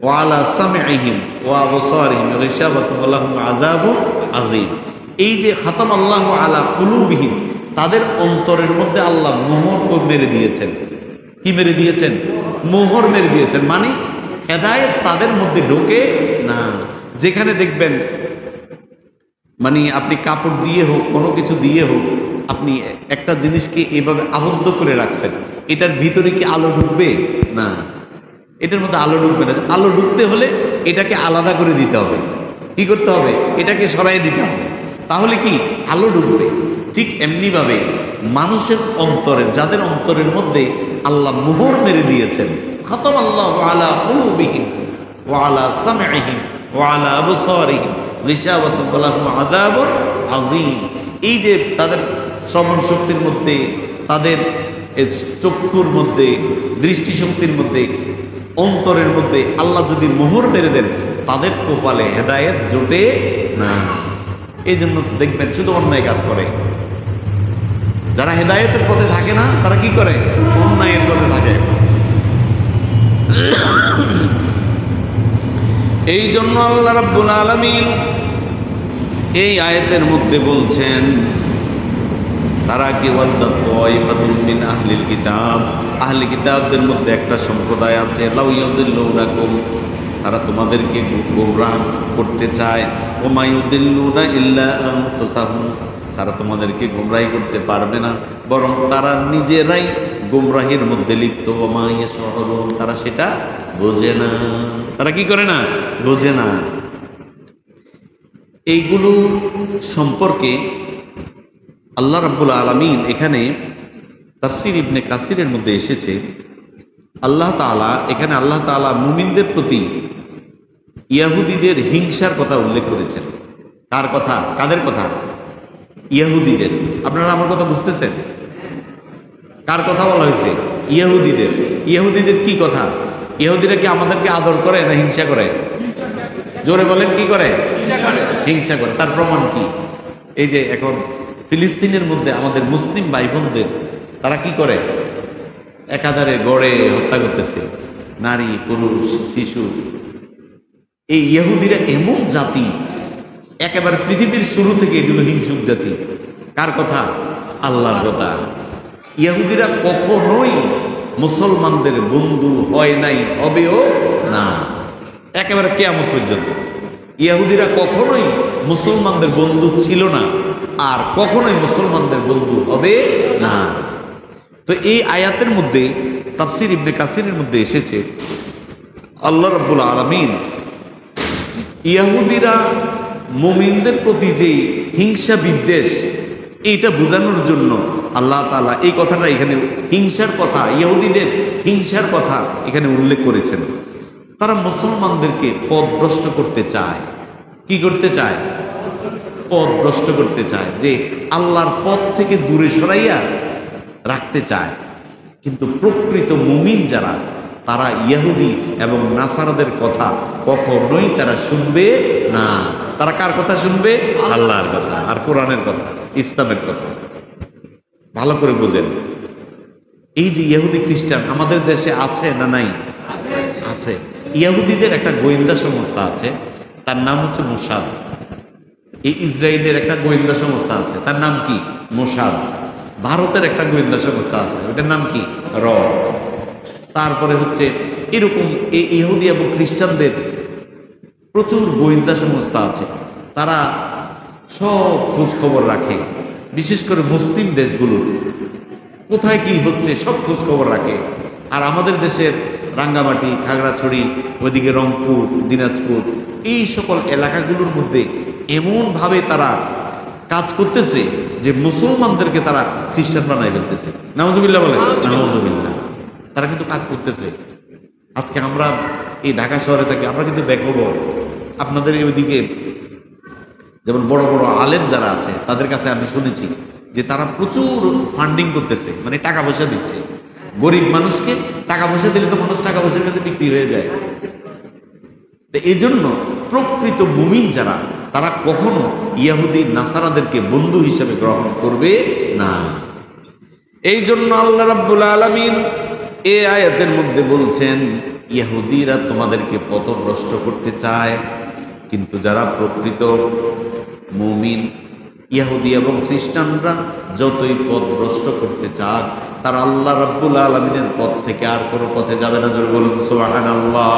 ওয়া আলা সামঈহিম ওয়া আবসারিহিম গিশাওয়াতুন ওয়া লাহুম আযাবুন আযীম। এই যে খাতামাল্লাহু আলা কুলুবিহিম, তাদের অন্তরের মধ্যে আল্লাহ মোহর মেরে দিয়েছেন। কি মেরে দিয়েছেন? মোহর মেরে দিয়েছেন, মানে হেদায়েত তাদের মধ্যে ঢোকে না। যেখানে দেখবেন মানে আপনি কাপড় দিয়ে হোক, কোনো কিছু দিয়ে হোক, আপনি একটা জিনিসকে এভাবে আবদ্ধ করে রাখছেন, এটার ভিতরে কি আলো ঢুকবে? না। এটার মধ্যে আলো ঢুকবে না। আলো ঢুকতে হলে এটাকে আলাদা করে দিতে হবে। কি করতে হবে? এটাকে সরাই দিতে হবে, তাহলে কি আলো ঢুকবে। ঠিক এমনিভাবে মানুষের অন্তরের, যাদের অন্তরের মধ্যে আল্লাহ মোহর মেরে দিয়েছেন, খতম আল্লাহু আলা কুলুবিহিম ওয়া আলা সামইহিম ওয়া আলা আবসারিহিম গিশাওয়াতুন ওয়া লাহুম আযাবুন আযীম। এই যে তাদের শ্রবণ শক্তির মধ্যে, তাদের চক্ষুর মধ্যে, দৃষ্টিশক্তির মধ্যে, অন্তরের মধ্যে আল্লাহ যদি মোহর মেরে দেন, তাদের কপালে হেদায়েত জোটে না। এই জন্য দেখবেন শুধু অন্যায় কাজ করে। যারা হেদায়েতের পথে থাকে না, তারা কি করে? অন্যায়ের পথে থাকে। এই জন্য আল্লাহ রাব্বুল আলামিন এই আয়াতের মধ্যে বলছেন, তারা কি ওয়াল্লাতুল মিন আহলিল কিতাব, আহলি কিতাবদের মধ্যে একটা সম্প্রদায় আছে, লাউ ইউদিল্লুনাকুম, তারা তোমাদেরকে গোমরাহ করতে চায়, ওমা ইউদিল্লুনা ইল্লা আনফুসাহুম, তারা তোমাদেরকে গোমরাহি করতে পারবে না, বরং তারা নিজেরাই গোমরাহির মধ্যে লিপ্ত। ওমা ইয়াশউরুন, তারা সেটা বোঝে না। তারা কি করে না? বোঝে না। এইগুলো সম্পর্কে আল্লাহ রাব্বুল আলামিন এখানে তাফসীর ইবনে কাসিরের মধ্যে এসেছে, আল্লাহ তাআলা এখানে আল্লাহ তাআলা মুমিনদের প্রতি ইয়াহুদীদের হিংসার কথা উল্লেখ করেছেন। কার কথা? কাদের কথা? ইয়াহুদীদের। আপনারা আমার কথা বুঝতেছেন? কার কথা বলা হয়েছে? ইয়াহুদীদের। ইয়াহুদীদের কি কথা? ইহুদিরা কি আমাদেরকে আদর করে না হিংসা করে? জোরে বলেন, কি করে? হিংসা করে। তার প্রমাণ কি? এই যে এখন ফিলিস্তিনের মধ্যে আমাদের মুসলিম ভাই বোনদের তারা কি করে? একাধারে গড়ে হত্যা করতেছে, নারী, পুরুষ, শিশু। এই ইহুদিরা এমন জাতি, একেবারে পৃথিবীর শুরু থেকে এগুলো হিংসুক জাতি। কার কথা? আল্লাহর কথা। ইহুদিরা কখনোই মুসলমানদের বন্ধু হয় নাই, হবেও না, একেবারে কিয়ামত পর্যন্ত। ইহুদিরা কখনোই মুসলমানদের বন্ধু ছিল না, আর কখনোই মুসলমানদের বন্ধু হবে না। তো এই আয়াতের মধ্যে তাফসীর ইবনে কাসিরের মধ্যে এসেছে, আল্লাহ রাব্বুল আলামিন ইহুদিরা মুমিনদের প্রতি যে হিংসা বিদ্বেষ, এইটা বোঝানোর জন্য আল্লাহ তাআলা এই কথাটা এখানে, হিংসার কথা, ইহুদিদের হিংসার কথা এখানে উল্লেখ করেছেন। তারা মুসলমানদেরকে পথভ্রষ্ট করতে চায়। কি করতে চায়? পথভ্রষ্ট করতে চায়, যে আল্লাহর পথ থেকে দূরে সরাইয়া রাখতে চায়। কিন্তু প্রকৃত মুমিন যারা, তারা ইহুদি এবং নাসারাদের কথা কখনোই তারা শুনবে না। তারা কার কথা শুনবে? আল্লাহর কথা আর কোরআনের কথা, ইসলামের কথা। ভালো করে বুঝেন। এই যে ইহুদি খ্রিস্টান আমাদের দেশে আছে না নাই? আছে। ইহুদিদের একটা গোয়েন্দা সংস্থা আছে, তার নাম হচ্ছে মোসাদ। এই ইসরায়েলের একটা গোয়েন্দা সংস্থা আছে, তার নাম কি? মোসাদ। ভারতের একটা গোয়েন্দা সংস্থা আছে, ওটার নাম কি? র। তারপরে হচ্ছে এরকম এই ইহুদি এবং খ্রিস্টানদের প্রচুর গোয়েন্দা সংস্থা আছে, তারা সব খোঁজ খবর রাখে। বিশেষ করে মুসলিম দেশগুলোর কোথায় কি হচ্ছে সব খোঁজ খবর রাখে। আর আমাদের দেশের রাঙ্গামাটি, খাগড়াছড়ি, ওইদিকে রংপুর, দিনাজপুর, এই সকল এলাকাগুলোর মধ্যে এমনভাবে তারা কাজ করতেছে যে মুসলমানদেরকে তারা খ্রিস্টান বানায় ফেলতেছে। নাউজুবিল্লাহ বলে, নাউজুবিল্লাহ। তারা কিন্তু কাজ করতেছে। আজকে আমরা এই ঢাকা শহরে থাকি, আমরা কিন্তু বেখবর। আপনাদের ওইদিকে যেমন বড় বড় আলেম যারা আছে, তাদের কাছে আমি শুনেছি যে তারা প্রচুর ফান্ডিং করতেছে, মানে টাকা পয়সা দিচ্ছে গরিব মানুষকে। টাকা পয়সা দিলে তো মানুষ টাকা পয়সার কাছে বিক্রি হয়ে যায়। এই জন্য প্রকৃত মুমিন যারা, তারা কখনো ইহুদি নাসারাদেরকে বন্ধু হিসেবে গ্রহণ করবে না। এই জন্য আল্লাহ রাব্বুল আলামিন এই আয়াতের মধ্যে বলছেন, ইহুদিরা তোমাদেরকে পথভ্রষ্ট করতে চায়, কিন্তু যারা প্রকৃত মুমিন, ইহুদি এবং খ্রিস্টানরা যতই পথভ্রষ্ট করতে চাক, তারা আল্লাহ রাব্বুল আলামিনের পথ থেকে আর কোনো পথে যাবে না। জোরে বলুন সুবহানাল্লাহ।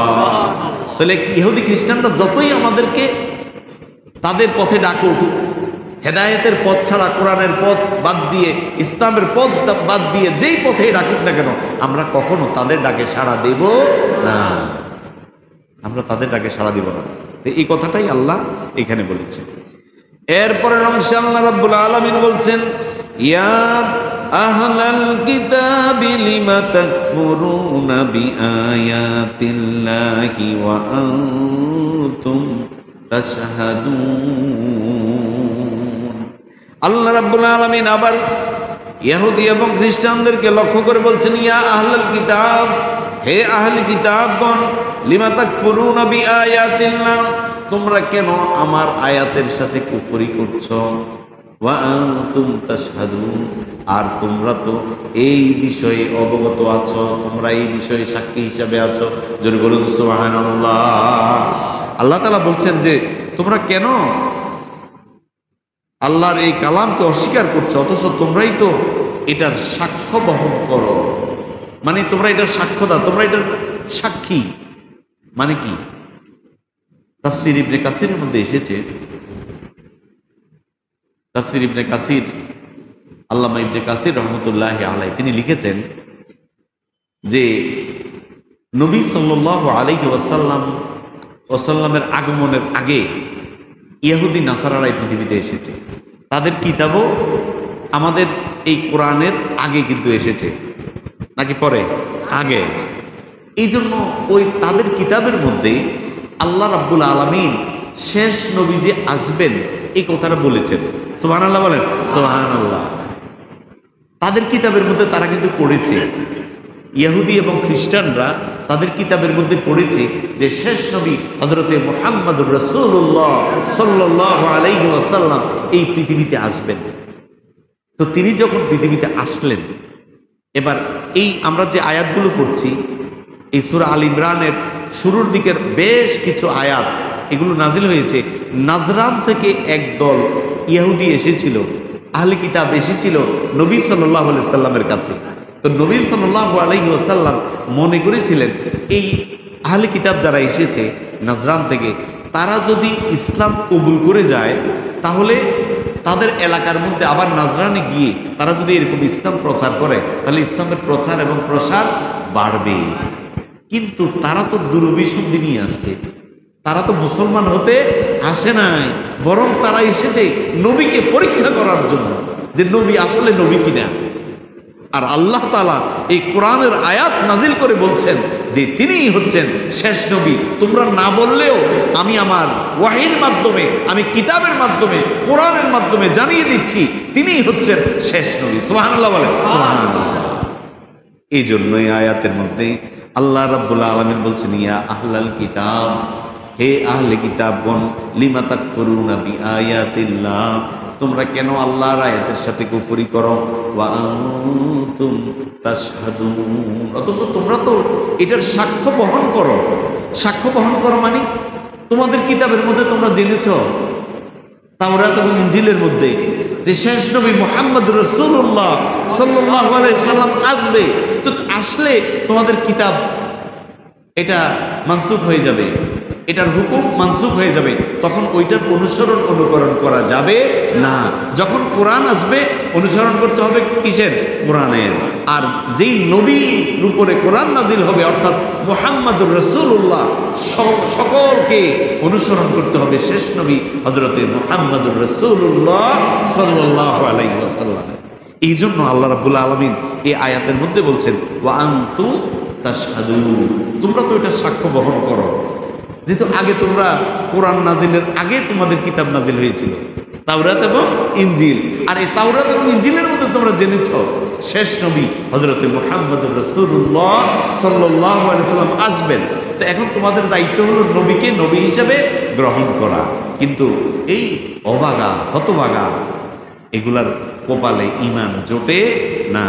তাহলে ইহুদি খ্রিস্টানরা যতই আমাদেরকে তাদের পথে ডাকুক, হেদায়েতের পথ ছাড়া, কোরআনের পথ বাদ দিয়ে, ইসলামের পথ বাদ দিয়ে যেই পথে ডাকুক না কেন, আমরা কখনো তাদের ডাকে সাড়া দেব না। আমরা তাদের ডাকে সাড়া দিব না। এই কথাটাই আল্লাহ এখানে বলেছেন। এরপরের অংশে আল্লাহ রাব্বুল আলামিন বলছেন, ইয়া আহলাল কিতাবি লিমা তাকফুরুনা বিআয়াতিল্লাহি ওয়া আনতুম তাশহাদুন। আল্লাহ রাব্বুল আলামিন আবার ইহুদি এবং খ্রিস্টানদেরকে লক্ষ্য করে বলছেন, ইয়া আহলাল কিতাব, হে আহলে কিতাবগণ, লিমা তাকফুরুনা বিআয়াতিল্লাহ, তোমরা কেন আমার আয়াতের সাথে কুফরি করছো? ওয়া আনতুম তাশহাদুন, আর তোমরা তো এই বিষয়ে অবগত আছো, তোমরা এই বিষয়ে সাক্ষী হিসাবে আছো। জোরে বলুন সুবহানাল্লাহ। আল্লাহ তাআলা বলছেন যে তোমরা কেন আল্লাহর এই কালামকে অস্বীকার করছো, অথচ তোমরাই তো এটার সাক্ষ্য বহন করো। মানে তোমরা এটার সাক্ষ্য দাও, তোমরা এটার সাক্ষী। মানে কি? তাফসীর ইবনে কাসিরের মধ্যে এসেছে, তাফসীর ইবনে কাসির, আল্লামা ইবনে কাসির রহমতুল্লাহি আলাইহি তিনি লিখেছেন যে নবী সাল্লাল্লাহু আলাইহি ওয়াসাল্লামের আগমনের আগে ইহুদি নাসারারা এই পৃথিবীতে এসেছে। তাদের কিতাবও আমাদের এই কোরআনের আগে কিন্তু এসেছে, নাকি পরে? আগে। এই জন্য ওই তাদের কিতাবের মধ্যে আল্লাহ রাব্বুল আলামিন শেষ নবী যে আসবেন এই কথাটা বলেছেন। সুবহানাল্লাহ বলেন, সুবহানাল্লাহ। তাদের কিতাবের মধ্যে তারা কিন্তু পড়েছে, ইহুদি এবং খ্রিস্টানরা তাদের কিতাবের মধ্যে পড়েছে যে শেষ নবী হযরতে মুহাম্মদুর রাসূলুল্লাহ সাল্লাল্লাহু আলাইহি ওয়াসাল্লাম এই পৃথিবীতে আসবেন। তো তিনি যখন পৃথিবীতে আসলেন, এবার এই আমরা যে আয়াতগুলো পড়ছি, এই সূরা আল ইমরানের শুরুর দিকের বেশ কিছু আয়াত এগুলো নাজিল হয়েছে। নাজরান থেকে একদল ইহুদি এসেছিল, আহলে কিতাব এসেছিল নবী সাল্লাল্লাহু আলাইহি সাল্লামের কাছে। তো নবী সাল্লাল্লাহু আলাইহি ওয়াসাল্লাম মনে করেছিলেন এই আহলে কিতাব যারা এসেছে নাজরান থেকে, তারা যদি ইসলাম কবুল করে যায় তাহলে তাদের এলাকার মধ্যে আবার নাজরানে গিয়ে তারা যদি এরকম ইসলাম প্রচার করে তাহলে ইসলামের প্রচার এবং প্রসার বাড়বে। কিন্তু তারা তো দুরভিসন্ধি নিয়ে আসছে, তারা তো মুসলমান হতে আসে নাই, বরং তারা এসেছে নবীকে পরীক্ষা করার জন্য যে নবী আসলে নবী কিনা। আর আল্লাহ তাআলা এই কোরআনের আয়াত নাজিল করে বলছেন যে তিনিই হচ্ছেন শেষ নবী। তোমরা না বললেও আমি আমার ওয়াহির মাধ্যমে, আমি কিতাবের মাধ্যমে, কোরআনের মাধ্যমে জানিয়ে দিচ্ছি তিনিই হচ্ছেন শেষ নবী। সুবহানাল্লাহ বলেন, সুবহানাল্লাহ। এই জন্যই আয়াতের মধ্যে আল্লাহ রাব্বুল আলামিন বলছেন, ইয়া আহলাল কিতাব, হে আহলে কিতাবগণ, লিমা তাকফুরুনা বিআয়াতিল্লাহ, তোমরা কেন আল্লাহর আয়াতের সাথে কুফরি করো? ওয়া আনতুম তাশহাদুন, অথচ তোমরা তো এটার সাক্ষ্য বহন করো। সাক্ষ্য বহন করো মানে তোমাদের কিতাবের মধ্যে তোমরা জেনেছো, তাওরাত এবং ইনজিলের মধ্যে, যে শেষ নবী মুহাম্মদুর রাসূলুল্লাহ সাল্লাল্লাহু আলাইহি সাল্লাম আসবে। তো আসলে তোমাদের কিতাব এটা মানসুখ হয়ে যাবে, এটার হুকুম মানসুখ হয়ে যাবে, তখন ওইটার অনুসরণ অনুকরণ করা যাবে না। যখন কোরআন আসবে অনুসরণ করতে হবে কিসের? কোরআনের। আর যেই নবীর উপরে কোরআন নাজিল হবে অর্থাৎ মুহাম্মদুর রাসূলুল্লাহ, সকলকে অনুসরণ করতে হবে শেষ নবী হযরতে মুহাম্মদুর রাসূলুল্লাহ সাল্লাল্লাহু আলাইহি ওয়াসাল্লাম। এই জন্য আল্লাহ রাব্বুল আলামিন এই আয়াতের মধ্যে বলছেন, ওয়া আনতুম তাশহাদুন, তোমরা তো এটা সাক্ষ্য বহন করো। যেহেতু আগে তোমরা কোরআন নাজিলের আগে তোমাদের কিতাব নাজিল হয়েছিল, তাওরাত এবং ইনজিল, আর এই তাওরাত এবং ইনজিলের মধ্যে তোমরা জেনেছ শেষ নবী হযরতে মুহাম্মদুর রাসূলুল্লাহ সাল্লাল্লাহু আলাইহি ওয়াসাল্লাম আসবেন। তো এখন তোমাদের দায়িত্ব হলো নবীকে নবী হিসেবে গ্রহণ করা। কিন্তু এই অভাগা হতভাগা এগুলার কপালে ঈমান জোটে না।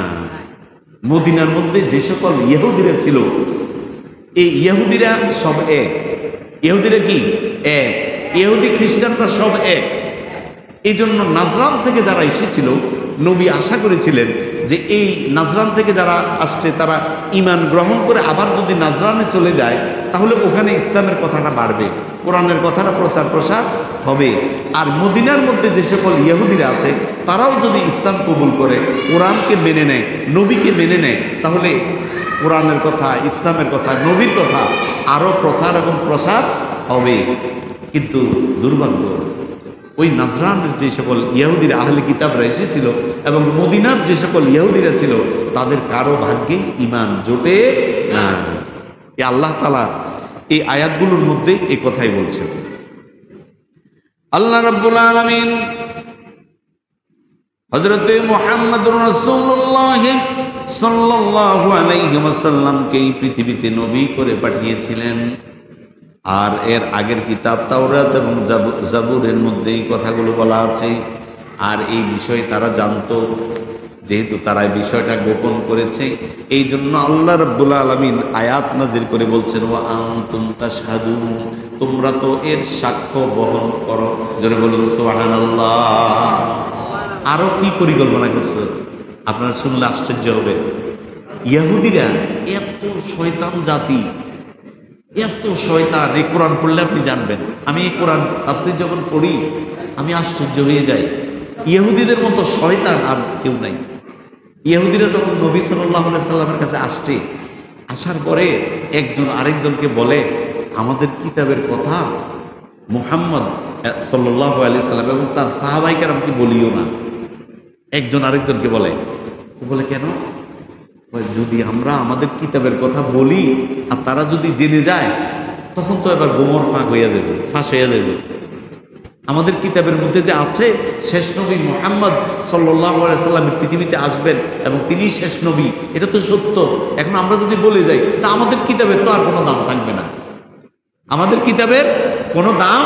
মদিনার মধ্যে যে সকল ইহুদিরা ছিল, এই ইহুদিরা সব এক। ইহুদিরা কি? এক। ইহুদি খ্রিস্টানরা সব এক। এই জন্য নাজরান থেকে যারা এসেছিল, নবী আশা করেছিলেন যে এই নাজরান থেকে যারা আসছে তারা ঈমান গ্রহণ করে আবার যদি নাজরানে চলে যায় তাহলে ওখানে ইসলামের কথাটা বাড়বে, কোরআনের কথাটা প্রচার প্রসার হবে। আর মদিনার মধ্যে যে সকল ইহুদিরা আছে তারাও যদি ইসলাম কবুল করে, কোরআনকে মেনে নেয়, নবীকে মেনে নেয়, তাহলে কোরআনের কথা, ইসলামের কথা, নবীর কথা আরও প্রচার এবং প্রসার হবে। কিন্তু দুর্ভাগ্য, ওই নাজরানের যে সকল ইহুদিরা আহলে কিতাবরা এসেছিল এবং মদিনার যে সকল ইহুদিরা ছিল তাদের কারো ভাগ্যে ঈমান জোটে না। আল্লাহ তাআলা এই আয়াতগুলোর মধ্যে এই কথাই বলছেন। আল্লাহ রাব্বুল আলামিন হযরতে মুহাম্মদুর রাসূলুল্লাহ সাল্লাল্লাহু আলাইহি ওয়াসাল্লামকে এই পৃথিবীতে নবী করে পাঠিয়েছিলেন। আর এর আগের কিতাব তাওরাত এবং জাবুরের মধ্যে এই কথাগুলো বলা আছে। আর এই বিষয় তারা জানতো, যেহেতু তারা এই বিষয়টা গোপন করেছে, এই জন্য আল্লাহ রাব্বুল আলামিন আয়াত নাযিল করে বলছেন, ওয়া আনতুম তাশহাদুন, তোমরা তো এর সাক্ষ্য বহন করো। জোরে বলুন সুবহানাল্লাহ। আরো কি পরিকল্পনা করছে আপনারা শুনলে আশ্চর্য হবে। ইহুদিরা এত শয়তান জাতি, এত শয়তান, এই কোরআন পড়লে আপনি জানবেন। আমি এই কোরআন তাফসীর যখন পড়ি আমি আশ্চর্য হয়ে যাই। ইহুদিদের মতো শয়তান আর কেউ নাই। ইহুদিরা যখন নবী সাল্লাল্লাহু আলাইহি সাল্লামের কাছে আসছে, আসার পরে একজন আরেকজনকে বলে, আমাদের কিতাবের কথা মুহাম্মদ সাল্লাল্লাহু আলাইহি সাল্লাম এবং তার সাহাবায়ে কেরামকে বলিও না। একজন আরেকজনকে বলে, তো বলে কেন? যদি আমরা আমাদের কিতাবের কথা বলি আর তারা যদি জেনে যায় তখন তো এবার গোমর ফাঁক হইয়া যাবে, ফাঁস হইয়া যাবে। আমাদের কিতাবের মধ্যে যে আছে শেষ নবী মুহাম্মদ সাল্লাল্লাহু আলাইহি সাল্লাম পৃথিবীতে আসবেন এবং তিনিই শেষ নবী, এটা তো সত্য। এখন আমরা যদি বলে যাই তা আমাদের কিতাবের তো আর কোনো দাম থাকবে না, আমাদের কিতাবের কোনো দাম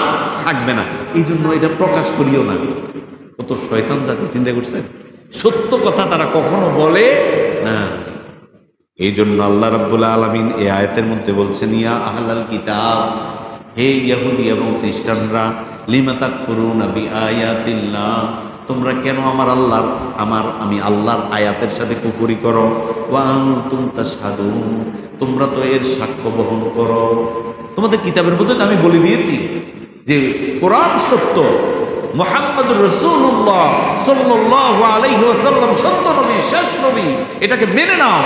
থাকবে না। এই জন্য এটা প্রকাশ করিও না। কত শয়তান জাতি, চিন্তা করছেন? সত্য কথা তারা কখনো বলে না। এই জন্য আল্লাহ রাব্বুল আলামিন এই আয়াতের মধ্যে বলছেন, ইয়া আহলাল কিতাব, হে ইহুদি এবং খ্রিস্টানরা, লিমা তাকফুরুনা বিআয়াতিল্লাহ, তোমরা কেন আমি আল্লাহর আয়াতের সাথে কুফরি করো? ওয়া আনতুম তাশহাদুন, তোমরা তো এর সাক্ষ্য বহন করো। তোমাদের কিতাবের মধ্যে তো আমি বলে দিয়েছি যে কোরআন সত্য, মুহাম্মদুর রাসূলুল্লাহ সাল্লাল্লাহু আলাইহি ওয়াসাল্লাম সত্য নবী, শেষ নবী, এটাকে মেনে নাও।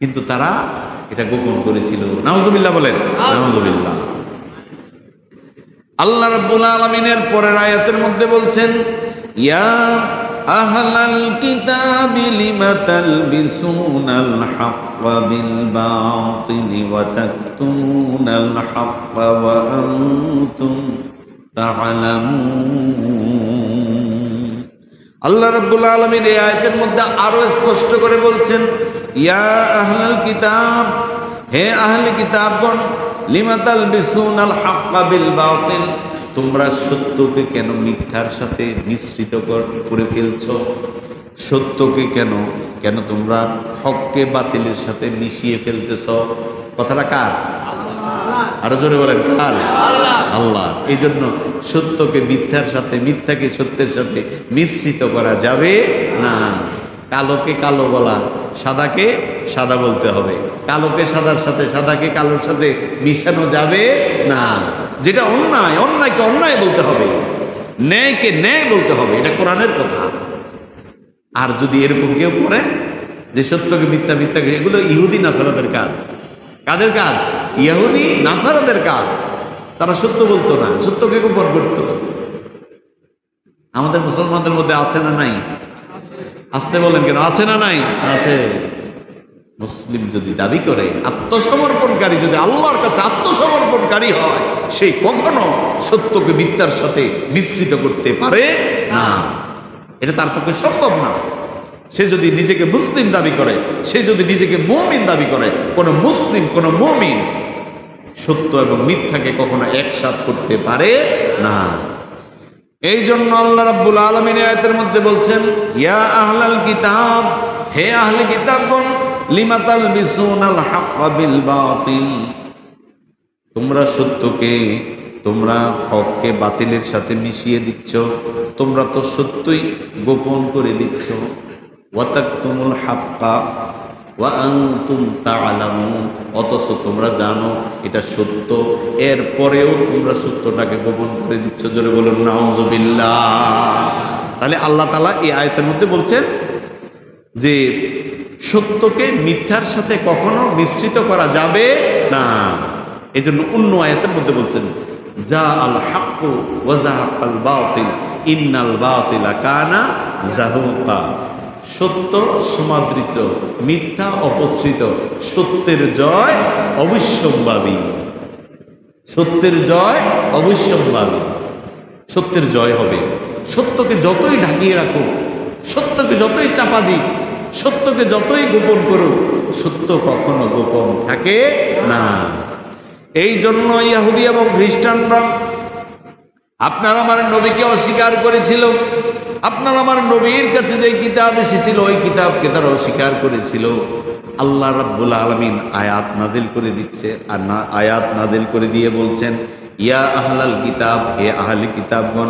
কিন্তু তারা এটা গোপন করেছিল। নাউজুবিল্লাহ বলেন, নাউজুবিল্লাহ। আল্লাহ রাব্বুল আলামিনের পরের আয়াতের মধ্যে বলছেন, ইয়া আহলাল কিতাবি লিমা তালবিসুনাল হাক্কা বিল বাতিলি ওয়া তাকতুমুনাল হাক্কা ওয়া আনতুম তা'লামুন। আল্লাহ রাব্বুল আলামিন এই আয়াতের মধ্যে আরো স্পষ্ট করে বলছেন, ইয়া আহলাল কিতাব, হে আহলে কিতাবগণ, লিমা তালবিসুনাল হাক্কা বিল বাতিল, তোমরা সত্যকে কেন মিথ্যার সাথে মিশ্রিত করে ফেলছো? সত্যকে কেন তোমরা হককে বাতিলের সাথে মিশিয়ে ফেলতেছ? কথাটা কার? আরো জোরে বলেন, কার? আল্লাহ। এই জন্য সত্যকে মিথ্যার সাথে, মিথ্যাকে সত্যের সাথে মিশ্রিত করা যাবে না। কালোকে কালো বলা, সাদাকে সাদা বলতে হবে। কালোকে সাদার সাথে, সাদাকে কালোর সাথে মিশানো যাবে না। যেটা অন্যায়, অন্যায়কে অন্যায় বলতে হবে, ন্যায়কে ন্যায় বলতে হবে। এটা কোরআনের কথা। আর যদি এরকম কেউ করে যে সত্যকে মিথ্যা, মিথ্যাকে, এগুলো ইহুদি নাসারাদের কাজ। কাদের কাজ? ইহুদি নাসারাদের কাজ। তারা সত্য বলতো না, সত্যকে গোপন করত। আমাদের মুসলমানদের মধ্যে আছে না নাই? আসতে বলেন কেন? আছে না নাই? আছে। মুসলিম যদি দাবি করে, আত্মসমর্পণকারী যদি আল্লাহর কাছে আত্মসমর্পণকারী হয়, সে কখনো সত্যকে মিথ্যার সাথে মিশ্রিত করতে পারে না। এটা তার পক্ষে সম্ভব না। সে যদি নিজেকে মুসলিম দাবি করে, সে যদি নিজেকে মুমিন দাবি করে, কোন মুসলিম, কোন মুমিন সত্য এবং মিথ্যাকে কখনো একসাথ করতে পারে না। এই জন্য আল্লাহ রাব্বুল আলামিন আয়াতের মধ্যে বলছেন, ইয়া আহলাল কিতাব, হে আহলে কিতাবগণ, লিমা তালবিসুনাল হাক্কা বিল বাতিল, তোমরা সত্যকে, তোমরা হককে বাতিলের সাথে মিশিয়ে দিচ্ছ। তোমরা তো সত্যই গোপন করে দিচ্ছ। ওয়া তাকতুমুল হাক্কা ওয়া আনতুম তা'লামুন, অথচ তোমরা জানো এটা সত্য, এরপরেও তোমরা সত্যটাকে গোপন করে দিচ্ছ। জোরে বলুন নাউযুবিল্লাহ। তাহলে আল্লাহ তাআলা এই আয়াতের মধ্যে বলছেন যে সত্যকে মিথ্যার সাথে কখনো মিশ্রিত করা যাবে না। এই জন্য অন্য আয়াতের মধ্যে বলছেন যা আল হাক্কু ওয়া যাহাকাল বাতিল ইন্নাল বাতিলা কানা যাহুকা, সত্য সমাদৃত, মিথ্যা অপসৃত, সত্যের জয় অবশ্যম্ভাবী। সত্যের জয় অবশ্যম্ভাবী, সত্যের জয় হবে। সত্যকে যতই ঢাকিয়ে রাখুক, সত্যকে যতই চাপা দিক, সত্যকে যতই গোপন করুক, সত্য কখনো গোপন থাকে না। এই জন্য ইহুদি এবং খ্রিস্টানরা আপনার আমার নবীকে অস্বীকার করেছিল। আপনার আমার নবীর কাছে যে কিতাব এসেছিল ওই কিতাবকে তারা অস্বীকার করেছিল। আল্লাহ রাব্বুল আলামিন আয়াত নাজিল করে দিচ্ছে, আর না আয়াত নাজিল করে দিয়ে বলছেন ইয়া আহলাল কিতাব, হে আহলে কিতাবগণ,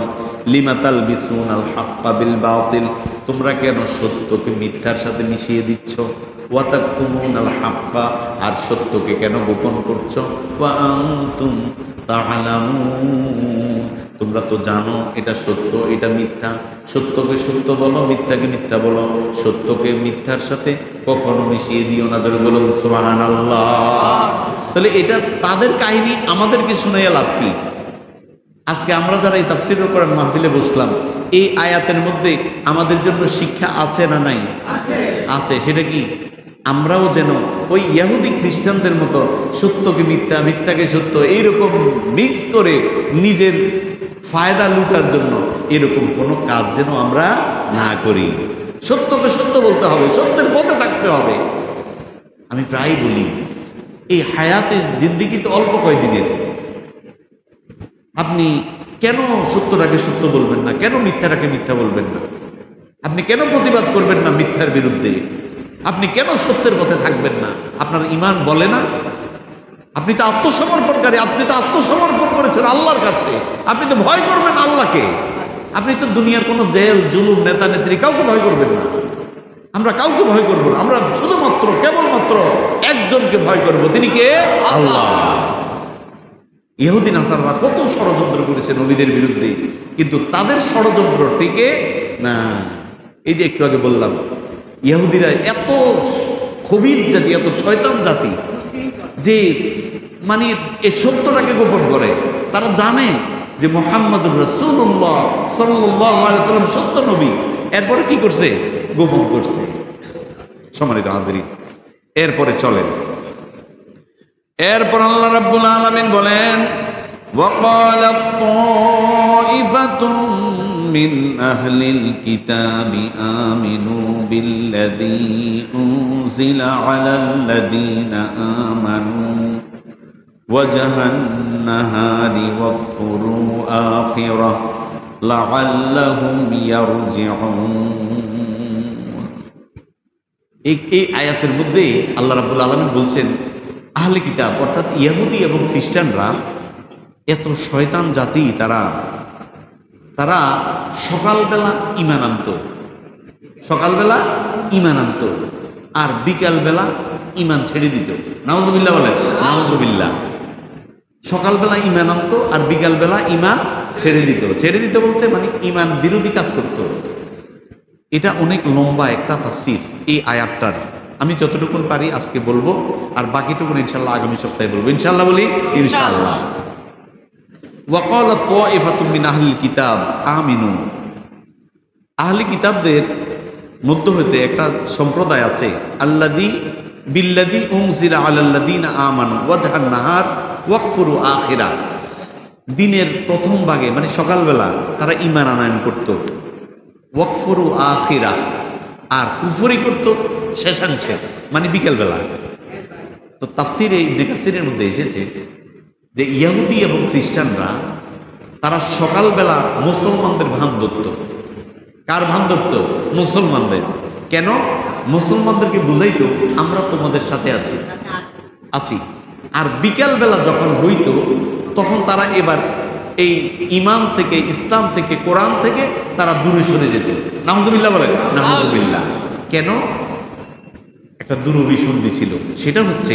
লিমা তালবিসুনাল হাক্কা বিল বাতিল, তোমরা কেন সত্যকে মিথ্যার সাথে মিশিয়ে দিচ্ছ? ওয়া তাকতুমুনাল হাক্কা, আর সত্যকে কেন গোপন করছো? ওয়া আনতুম তা'লামুন, তোমরা তো জানো এটা সত্য এটা মিথ্যা। সত্যকে সত্য বলো, মিথ্যাকে মিথ্যা বলো, সত্যকে মিথ্যার সাথে কখনো মিশিয়ে দিও না। জোরে বলুন সুবহানাল্লাহ। তাহলে এটা তাদের কাহিনী, আমাদেরকে শুনাইয়া লাভ কি? আজকে আমরা যারা এই তাফসীরুল কোরআন মাহফিলে বসলাম, এই আয়াতের মধ্যে আমাদের জন্য শিক্ষা আছে না নাই? আছে। সেটা কি? আমরাও যেন ওই ইহুদি খ্রিস্টানদের মতো সত্যকে মিথ্যা, মিথ্যাকে সত্য এইরকম মিক্স করে নিজের ফায়দা লুটার জন্য এরকম কোনো কাজ যেন আমরা না করি। সত্যকে সত্য বলতে হবে, সত্যের পথে থাকতে হবে। আমি প্রায় বলি এই হায়াতে জিন্দেগি তো অল্প কয়দিনের, আপনি কেন সত্যটাকে সত্য বলবেন না? কেন মিথ্যাটাকে মিথ্যা বলবেন না? আপনি কেন প্রতিবাদ করবেন না মিথ্যার বিরুদ্ধে? আপনি কেন সত্যের পথে থাকবেন না? আপনার ঈমান বলে না? আপনি তো আত্মসমর্পণকারী, আপনি তো আত্মসমর্পণ করেছেন আল্লাহর কাছে, আপনি তো ভয় করবেন আল্লাহকে। আপনি তো দুনিয়ার কোনো জেল জুলুম নেতা নেত্রী কাউকে ভয় করবেন না। আমরা কাউকে ভয় করব না, আমরা শুধুমাত্র কেবলমাত্র একজনকে ভয় করব, তিনি কে? আল্লাহ। ইহুদি নাসাররা কত ষড়যন্ত্র করেছে নবীদের বিরুদ্ধে, কিন্তু তাদের ষড়যন্ত্র টিকে না। এই যে একটু আগে বললাম ইহুদিরা এত খবিস জাতি, এত শয়তান জাতি যে মানে এই সত্যটাকে গোপন করে। তারা জানে যে মুহাম্মদুর রাসূলুল্লাহ সাল্লাল্লাহু আলাইহি ওয়াসাল্লাম সত্য নবী, এরপরে কি করছে? গোপন করছে। সম্মানিত হাজিরিন, এরপরে চলেন, এরপর আল্লাহ রাব্বুল আলামিন বলেন ওয়াকালাত তাইফাতুম মিন আহলিল কিতাবি আমিনু বিল্লাযী উনজিলা আলাল্লাযীনা আমানু ওয়াজহান নাহারি ওয়াকফুরু আখিরাহ লাআল্লাহুম ইয়ারজিউন। এই আয়াতের মধ্যে আল্লাহ রাব্বুল আলামিন বলছেন আহলে কিতাব অর্থাৎ ইহুদি এবং খ্রিস্টানরা এত শয়তান জাতি, তারা সকালবেলা ঈমান আনত, সকালবেলা ঈমান আনত, আর বিকালবেলা ঈমান ছেড়ে দিত। নাউজুবিল্লাহ বলেন, নাউজুবিল্লাহ। সকালবেলা ঈমান আনত আর বিকালবেলা ঈমান ছেড়ে দিত। ছেড়ে দিত বলতে মানে ঈমান বিরোধী কাজ করত। এটা অনেক লম্বা একটা তাফসীর এই আয়াতটার। আমি যতটুকুন পারি আজকে বলবো, আর বাকিটুকুন ইনশাল্লাহ আগামী সপ্তাহে বলবো। ইনশাল্লাহ বলি, ইনশাল্লাহ। ওয়াকালাত তাইফাতুম মিন আহলিল কিতাব আমিনু, আহলি কিতাবদের মধ্য হতে একটা সম্প্রদায় আছে আল্লাযী বিল্লাযী উনজিলা আলাল্লাযীনা আমানু ওয়াজহান নাহার ওয়াকফুরু আখিরা। দিনের প্রথম ভাগে মানে সকালবেলা তারা ঈমান আনয়ন করত, ওয়াকফুরু আখিরা, আর কুফরি করত শেষাংশে মানে বিকেলবেলা। তো তাফসীরে ইবনে কাসিরের মধ্যে এসেছে যে ইহুদি এবং খ্রিস্টানরা তারা সকালবেলা মুসলমানদের ভান ধরত। কার ভান ধরত? মুসলমানদের। কেন? মুসলমানদেরকে বুঝাইতো আমরা তোমাদের সাথে আছি। আর বিকালবেলা যখন হইত তখন তারা এবার এই ঈমান থেকে, ইসলাম থেকে, কোরআন থেকে তারা দূরে সরে যেত। নাউজুবিল্লাহ বলেন, নাউজুবিল্লাহ। কেন? একটা দুরভিসন্ধি ছিল, সেটা হচ্ছে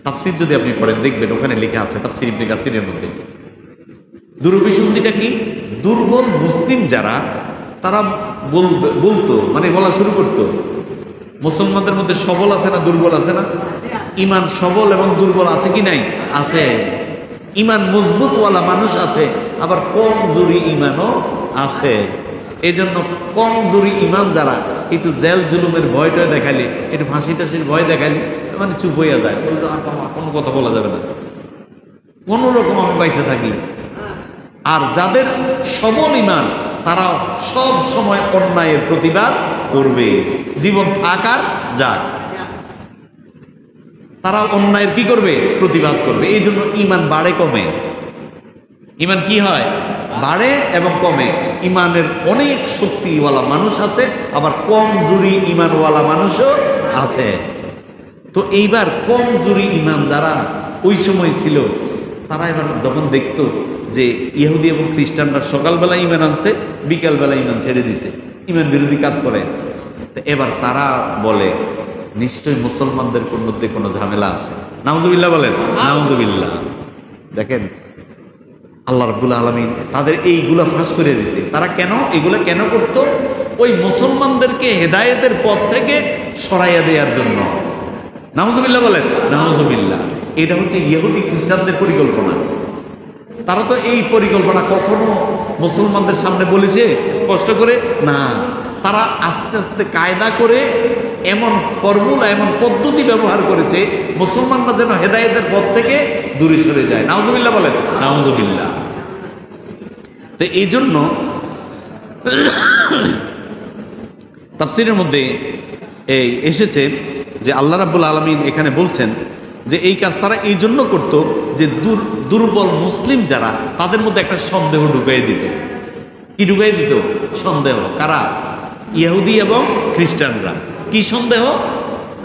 তাফসির যদি আপনি পড়েন দেখবেন ওখানে লেখা আছে তাফসির ইবনে কাসিরের মধ্যে। দুরভিসন্ধিটা কি? দুর্বল মুসলিম যারা তারা বলতো, মানে বলা শুরু করতো, মুসলমানদের মধ্যে সবল আছে না দুর্বল আছে না? ইমান সবল এবং দুর্বল আছে কি নাই? আছে। ইমান মজবুতওয়ালা মানুষ আছে, আবার কমজোরি ইমানও আছে। এই জন্য কমজোরি ইমান যারা একটু জেল জুলুমের ভয়টয় দেখালে, একটু ফাঁসি টাসির ভয় দেখালে মানে চুপ হইয়া যায়, বলতো আর বাবা কোনো কথা বলা যাবে না, কোন রকম আমি বাইসে থাকি। আর যাদের সবল ইমান তারা সব সময় অন্যায়ের প্রতিবাদ করবে, জীবন থাকার যাক তারা অন্যায়ের কি করবে? প্রতিবাদ করবে। এই জন্য ইমান বাড়ে কমে। ইমান কি হয়? বাড়ে এবং কমে। ইমানের অনেক শক্তিওয়ালা মানুষ আছে, আবার কমজোরি ইমানওয়ালা মানুষও আছে। তো এইবার কমজোরি ইমান যারা ওই সময় ছিল, তারা এবার যখন দেখতো যে ইহুদি এবং খ্রিস্টানরা সকালবেলা ইমান আনছে, বিকালবেলা ইমান ছেড়ে দিছে, ইমান বিরোধী কাজ করে, এবার তারা বলে নিশ্চয়ই মুসলমানদের মধ্যে কোনো ঝামেলা আছে। নাউজুবিল্লাহ বলেন, নাউজুবিল্লাহ। দেখেন আল্লাহ রাব্বুল আলামিন তাদের এইগুলা ফাঁস করে দিয়েছে। তারা কেন এগুলা কেন করত? ওই মুসলমানদেরকে হেদায়েতের পথ থেকে সরাইয়া দেওয়ার জন্য। নাউজুবিল্লাহ বলেন, নাউজুবিল্লাহ। এটা হচ্ছে ইহুদি খ্রিস্টানদের পরিকল্পনা। তারা তো এই পরিকল্পনা কখনো মুসলমানদের সামনে বলেছে স্পষ্ট করে না। তারা আস্তে আস্তে কায়দা করে এমন ফর্মুলা, এমন পদ্ধতি ব্যবহার করেছে মুসলমানরা যেন হেদায়েতের পথ থেকে দূরে সরে যায়। নাউজুবিল্লাহ বলেন, নাউজুবিল্লাহ। তো এই জন্য তাফসীরের মধ্যে এই এসেছে যে আল্লাহ রাব্বুল আলামিন এখানে বলছেন যে এই কাজ তারা এই জন্য করত যে দুর্বল মুসলিম যারা, তাদের মধ্যে একটা সন্দেহ ঢুকাই দিত। কি ঢুকাই দিত? সন্দেহ। কারা? ইহুদি এবং খ্রিস্টানরা। কি সন্দেহ?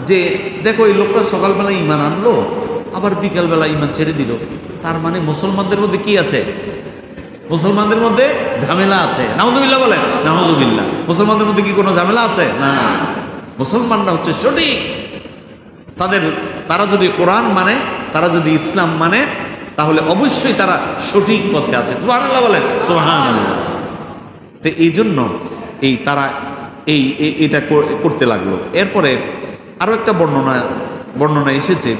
যে দেখো এই লোকটা সকালবেলা ইমান আনলো, আবার বিকালবেলা ইমান ছেড়ে দিল, তার মানে মুসলমানদের মধ্যে কি আছে? মুসলমানদের মধ্যে ঝামেলা আছে। নাউজুবিল্লাহ বলেন, নাউজুবিল্লাহ। মুসলমানদের মধ্যে কি কোনো ঝামেলা আছে? না। মুসলমানরা হচ্ছে সঠিক। তারা যদি কোরআন মানে, তারা যদি ইসলাম মানে, তাহলে অবশ্যই তারা সঠিক পথে আছে। সুবহানাল্লাহ বলেন, সুবহানাল্লাহ। তো এই জন্য তারা এটা করতে লাগলো। এরপরে আরো একটা বর্ণনা এসেছে,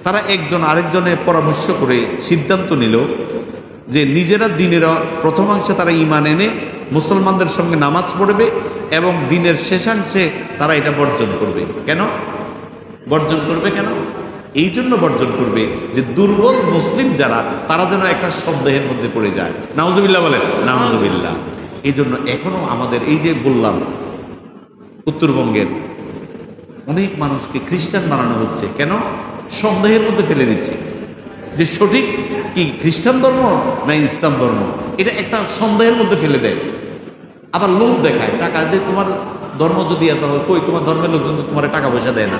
তারা একজন আরেকজনের পরামর্শ করে সিদ্ধান্ত নিল যে নিজেরা দিনের প্রথমাংশে তারা ঈমান এনে মুসলমানদের সঙ্গে নামাজ পড়বে এবং দিনের শেষাংশে তারা এটা বর্জন করবে। কেন বর্জন করবে? কেন? এই জন্য বর্জন করবে যে দুর্বল মুসলিম যারা, তারা যেন একটা সন্দেহের মধ্যে পড়ে যায়। নাউজুবিল্লাহ বলেন, নাউজুবিল্লাহ। এই জন্য এখনো আমাদের এই যে বললাম উত্তরবঙ্গের অনেক মানুষকে খ্রিস্টান বানানো হচ্ছে। কেন? সন্দেহের মধ্যে ফেলে দিচ্ছে যে সঠিক কি খ্রিস্টান ধর্ম না ইসলাম ধর্ম, এটা একটা সন্দেহের মধ্যে ফেলে দেয়। আবার লোভ দেখায়, টাকা দিয়ে তোমার ধর্ম যদি এত হয়, কই তোমার ধর্মের লোকজন তো তোমার টাকা পয়সা দেয় না,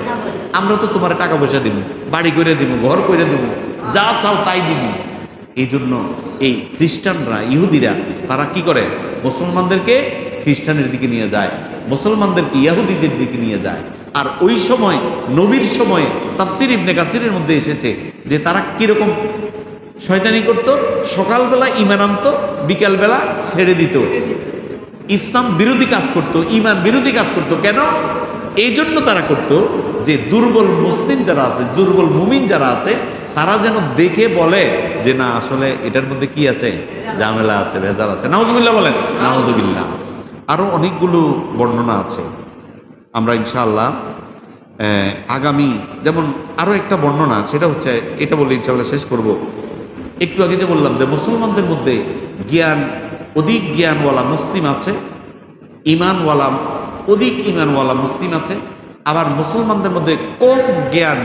আমরা তো তোমার টাকা পয়সা দিব, বাড়ি করে দিব, ঘর করে দিব, যা চাও তাই দিব। এই জন্য এই খ্রিস্টানরা, ইহুদিরা তারা কি করে? মুসলমানদেরকে খ্রিস্টানের দিকে নিয়ে যায়, মুসলমানদেরকে ইহুদিদের দিকে নিয়ে যায়। আর ওই সময় নবীর সময় তাফসীর ইবনে কাসিরের মধ্যে এসেছে যে তারা কিরকম শয়তানি করত। সকালবেলা ঈমান আনতো, বিকালবেলা ছেড়ে দিত, ইসলাম বিরোধী কাজ করত, ঈমান বিরোধী কাজ করত। কেন? এই জন্য তারা করত যে দুর্বল মুসলিম যারা আছে, দুর্বল মুমিন যারা আছে, তারা যেন দেখে বলে যে না আসলে এটার মধ্যে কি আছে? ঝামেলা আছে, ভেজাল আছে। নাউজুবিল্লাহ বলেন, নাউজুবিল্লাহ। আরো অনেকগুলো বর্ণনা আছে, আমরা ইনশাআল্লাহ আগামী, যেমন আরো একটা বর্ণনা, সেটা হচ্ছে এটা বলে ইনশাআল্লাহ শেষ করব। একটু আগে যে বললাম যে মুসলমানদের মধ্যে অধিক জ্ঞানওয়ালা মুসলিম আছে, ইমানওয়ালা অধিক ইমানওয়ালা মুসলিম আছে, আবার মুসলমানদের মধ্যে কম জ্ঞান,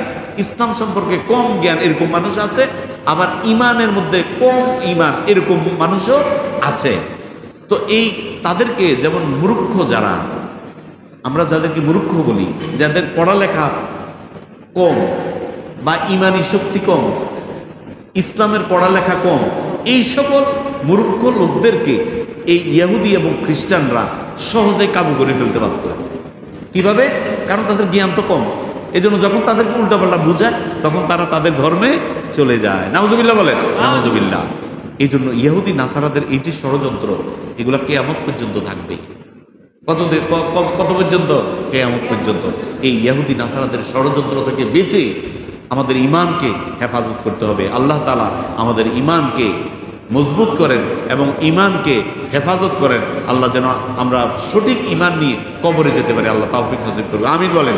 ইসলাম সম্পর্কে কম জ্ঞান এরকম মানুষ আছে, আবার ইমানের মধ্যে কম ইমান এরকম মানুষও আছে। তো তাদেরকে যেমন মূর্খ যারা, আমরা যাদেরকে মূর্খ বলি, যাদের পড়ালেখা কম বা ইমানি শক্তি কম, ইসলামের পড়ালেখা কম, এই সকল মূর্খ লোকদেরকে এই ইহুদি এবং খ্রিস্টানরা সহজে কাবু করে ফেলতে পারত। কিভাবে? কারণ তাদের জ্ঞান তো কম। এই জন্য যখন তাদেরকে উল্টাপাল্টা বুঝায় তখন তারা তাদের ধর্মে চলে যায়। নাউজুবিল্লাহ বলেন, নাউজুবিল্লাহ। এই জন্য ইহুদি নাসারাদের এই যে ষড়যন্ত্র, এগুলো কিয়ামত পর্যন্ত থাকবে। কত পর্যন্ত? কিয়ামত পর্যন্ত। এই ইহুদি নাসারাদের ষড়যন্ত্র থেকে বেঁচে আমাদের ঈমানকে হেফাজত করতে হবে। আল্লাহ তাআলা আমাদের ঈমানকে মজবুত করেন এবং ঈমানকে হেফাজত করেন। আল্লাহ যেন আমরা সঠিক ঈমান নিয়ে কবরে যেতে পারি। আল্লাহ তৌফিক নসিব করবে, আমিন বলেন।